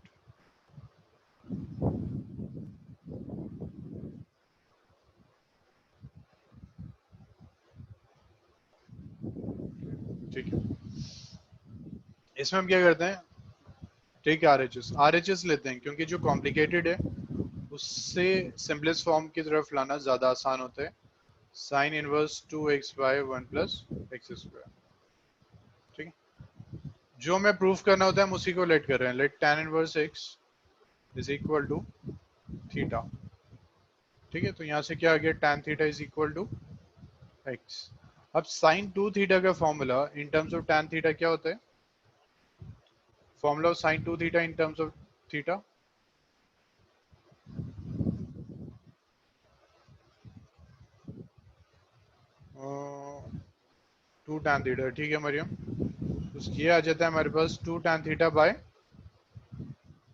ठीक है, इसमें हम क्या करते हैं? ठीक है, आरएचएस लेते हैं क्योंकि जो कॉम्प्लिकेटेड है उससे सिंपलेस्ट फॉर्म की तरफ लाना ज्यादा आसान होता है। Sine inverse 2x by 1 plus x square. ठीक है, जो हमें प्रूफ करना होता है हम उसी को लेट कर रहे हैं। Let tan inverse x is equal to theta. ठीक है, तो यहाँ से क्या आ गया? tan theta is equal to x। अब साइन 2 थीटा का formula in terms of tan theta क्या होता है? Formula of sine 2 theta in terms of theta? Two tan theta. ठीक है मरियम, तो ये आ जाता है हमारे पास 2 tan theta by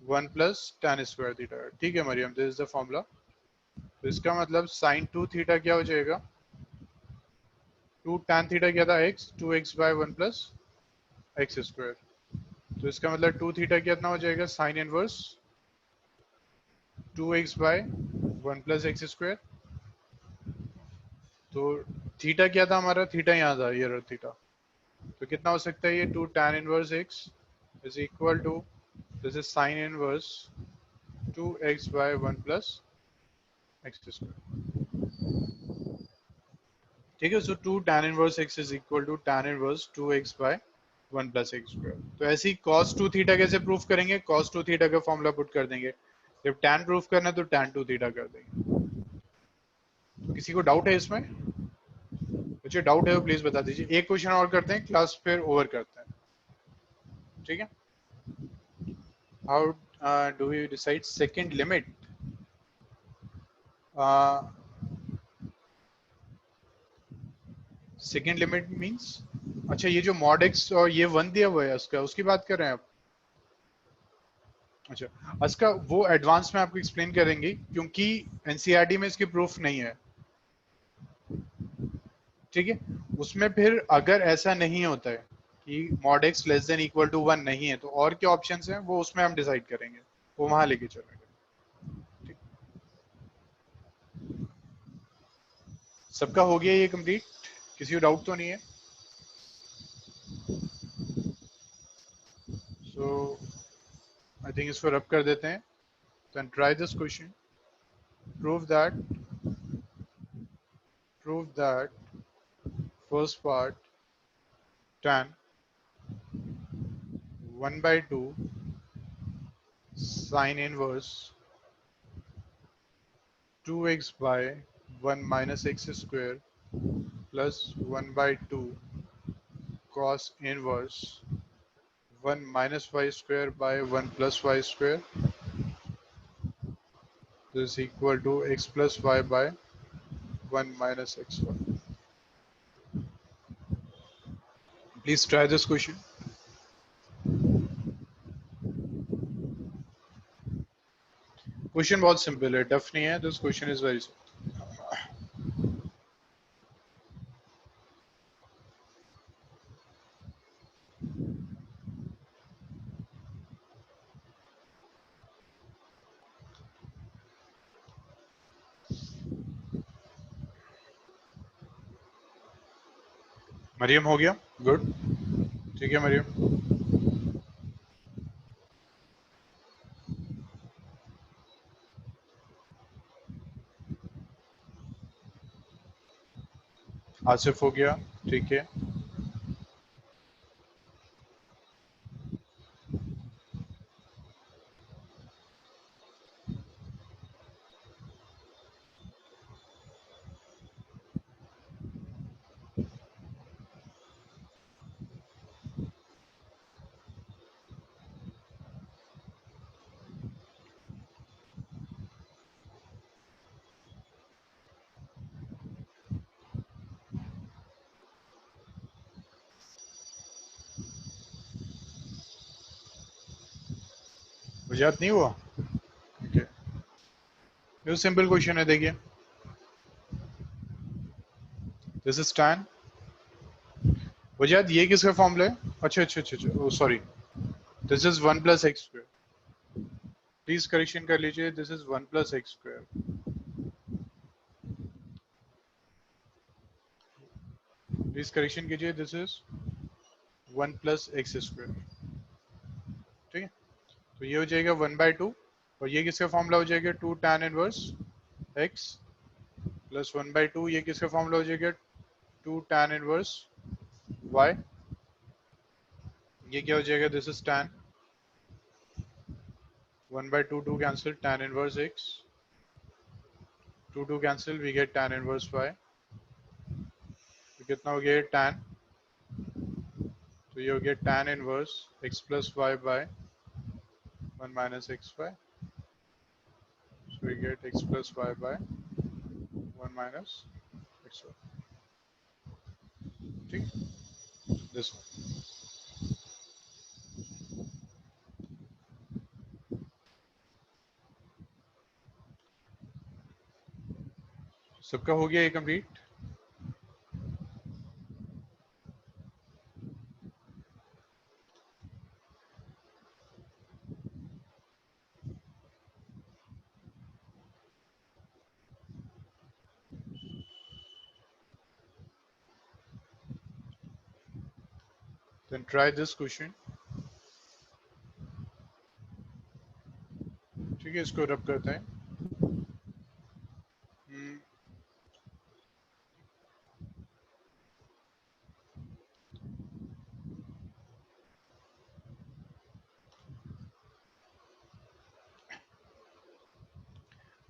1 plus tan square theta. ठीक है Maryam, this is the formula. तो इसका मतलब साइन 2 थीटा क्या हो जाएगा? 2 tan थीटा क्या था? x, 2x by 1 plus x square. तो इसका मतलब 2 थीटा कितना हो जाएगा? Sine inverse 2x by 1 plus x square. तो थीटा क्या था हमारा? थीटा यहाँ था, ये रहा थीटा। तो कितना हो सकता है ये? 2 tan inverse x is equal to this is sine inverse 2x by 1 plus x square. ठीक है, so 2 tan inverse x is equal to tan inverse 2x by 1 plus x square. तो ऐसे ही cos 2 थीटा कैसे proof करेंगे? cos 2 theta का formula put कर देंगे। जब tan प्रूफ करना है तो tan 2 थीटा कर देंगे। तो किसी को डाउट है इसमें? मुझे डाउट है तो प्लीज बता दीजिए। एक क्वेश्चन और करते हैं, क्लास फिर ओवर करते हैं। ठीक है, how do we decide second limit? Second limit means, अच्छा ये जो मॉड एक्स और ये 1 दिया हुआ है उसका, उसकी बात कर रहे हैं आप? अच्छा, इसका वो एडवांस में आपको एक्सप्लेन करेंगे क्योंकि एनसीईआरटी में इसकी प्रूफ नहीं है। ठीक है, उसमें फिर अगर ऐसा नहीं होता है कि mod x less than equal to 1 नहीं है तो और क्या ऑप्शंस हैं वो उसमें हम डिसाइड करेंगे, वो वहां लेके चलेंगे। ठीक, सबका हो गया ये कंप्लीट? किसी को डाउट तो नहीं है? सो आई थिंक इसको रब कर देते हैं। Then try this question. Prove that prove that first part tan 1 by 2 sin inverse 2x by 1 minus x square plus 1 by 2 cos inverse 1 minus y square by 1 plus y square. This is equal to x plus y by 1 minus xy. Please try this question. Question बहुत simple है, tough नहीं है. This question is very simple. Maryam हो गया? Good. ठीक है मरियम। आसिफ हो गया, ठीक है। गुजरात नहीं हुआ, ठीक है। ये सिंपल क्वेश्चन है, देखिए। This is tan। गुजरात ये किसका फॉर्मूला है? अच्छा अच्छा अच्छा अच्छा, sorry, this is 1 + x²। Please correction कर लीजिए, this is 1 + x²। Please correction कीजिए, दिस इज 1 + x²। ठीक है, तो ये हो जाएगा 1/2, और ये किसका फॉर्मूला हो जाएगा? 2 tan इनवर्स x प्लस 1/2, ये किसका फॉर्मूला हो जाएगा? 2 tan इनवर्स y। ये क्या हो जाएगा? This is tan 1/2, 2 cancel, tan inverse x, 2 cancel, we get tan inverse y। तो कितना हो गया tan? तो ये हो गया tan inverse x plus y by 1 minus xy। So we get x plus y by 1 minus xy। ठीक, this सबका हो गया ये complete. Then try this question. ठीक है, इसको रब करते हैं।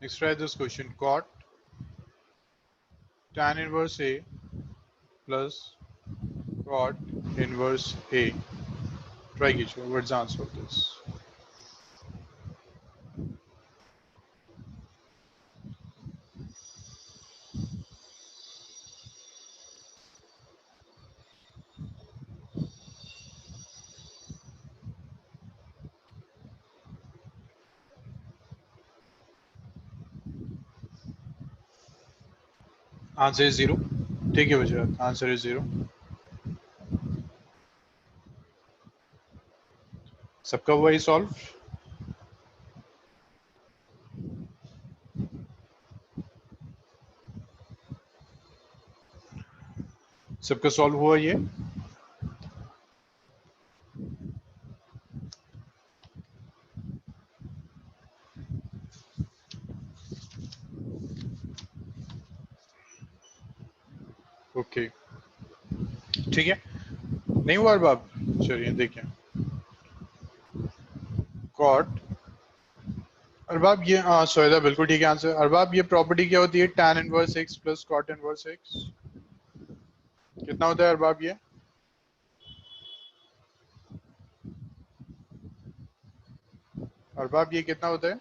Next try this question. cot tan inverse a plus cot inverse a। Try कीजिए, what's the answer of this? Answer is 0। ठीक है बच्चा, आंसर इज 0। सबका हुआ ही सॉल्व? सबका सॉल्व हुआ ये? ओके, ठीक है। नहीं हुआ बाब? चलिए देखिए। cot, अरबाब ये, हाँ सोहेदा बिल्कुल ठीक है आंसर। अरबाब ये प्रॉपर्टी क्या होती है? tan inverse x plus cot inverse x। कितना होता है अरबाब ये? अरबाब ये कितना होता है?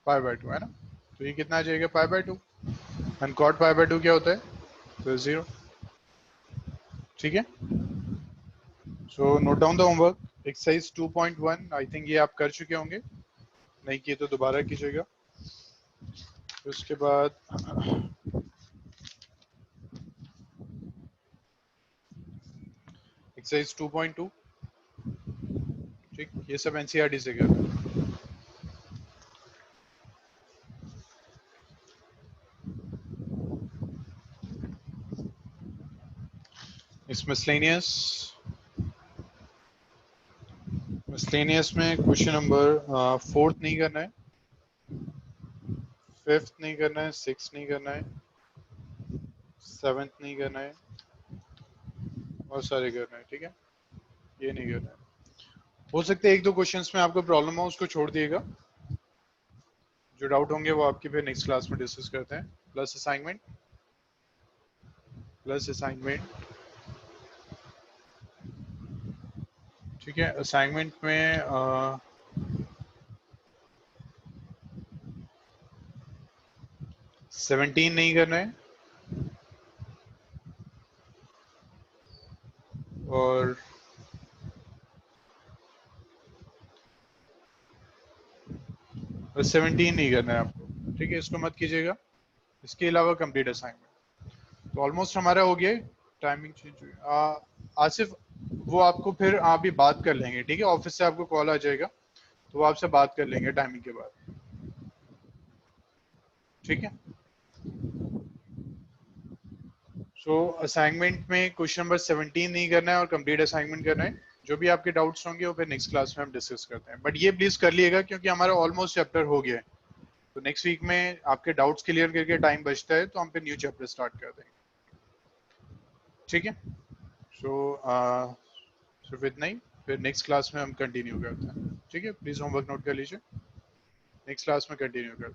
π/2 है ना? तो ये कितना आ जाएगा? π/2। एंड cot π/2 क्या होता है? तो 0। ठीक है, so note down the homework. Exercise 2.1 I think ये आप कर चुके होंगे, नहीं किए तो दोबारा कीजिएगा। उसके बाद एक्सरसाइज 2.2। ठीक, ये सब एनसीईआरटी से कर रहे हैं। इस मिसलेनियस में क्वेश्चन नंबर 4th नहीं करना है, 5th नहीं करना है, 6th नहीं करना है, 7th नहीं करना है, और सारे करना है, ठीक है, ये नहीं करना है। हो सकता है एक दो क्वेश्चंस में आपको प्रॉब्लम हो, उसको छोड़ दिएगा, जो डाउट होंगे वो आपकी फिर नेक्स्ट क्लास में डिस्कस करते हैं। प्लस असाइनमेंट, ठीक है। असाइनमेंट में 17 नहीं करना है, और 17 नहीं करना है आपको, ठीक है, इसको मत कीजिएगा। इसके अलावा कंप्लीट असाइनमेंट। तो ऑलमोस्ट हमारा हो गया। टाइमिंग चेंज हुई। आसिफ, वो आपको फिर आप भी बात कर लेंगे, ठीक है, ऑफिस से आपको कॉल आ जाएगा, तो वो आपसे बात कर लेंगे टाइमिंग के बाद, ठीक है। सो असाइनमेंट में क्वेश्चन नंबर 17 नहीं करना है और कंप्लीट असाइनमेंट करना है। जो भी आपके डाउट्स होंगे वो फिर नेक्स्ट क्लास में हम डिस्कस करते हैं, बट ये प्लीज कर लिएगा क्योंकि हमारा ऑलमोस्ट चैप्टर हो गया है। तो नेक्स्ट वीक में आपके डाउट्स क्लियर करके टाइम बचता है तो हम फिर न्यू चैप्टर स्टार्ट कर देंगे, ठीक है। सो सिर्फ इतना ही, फिर नेक्स्ट क्लास में हम कंटिन्यू करते हैं, ठीक है। प्लीज होमवर्क नोट कर लीजिए, नेक्स्ट क्लास में कंटिन्यू करते हैं।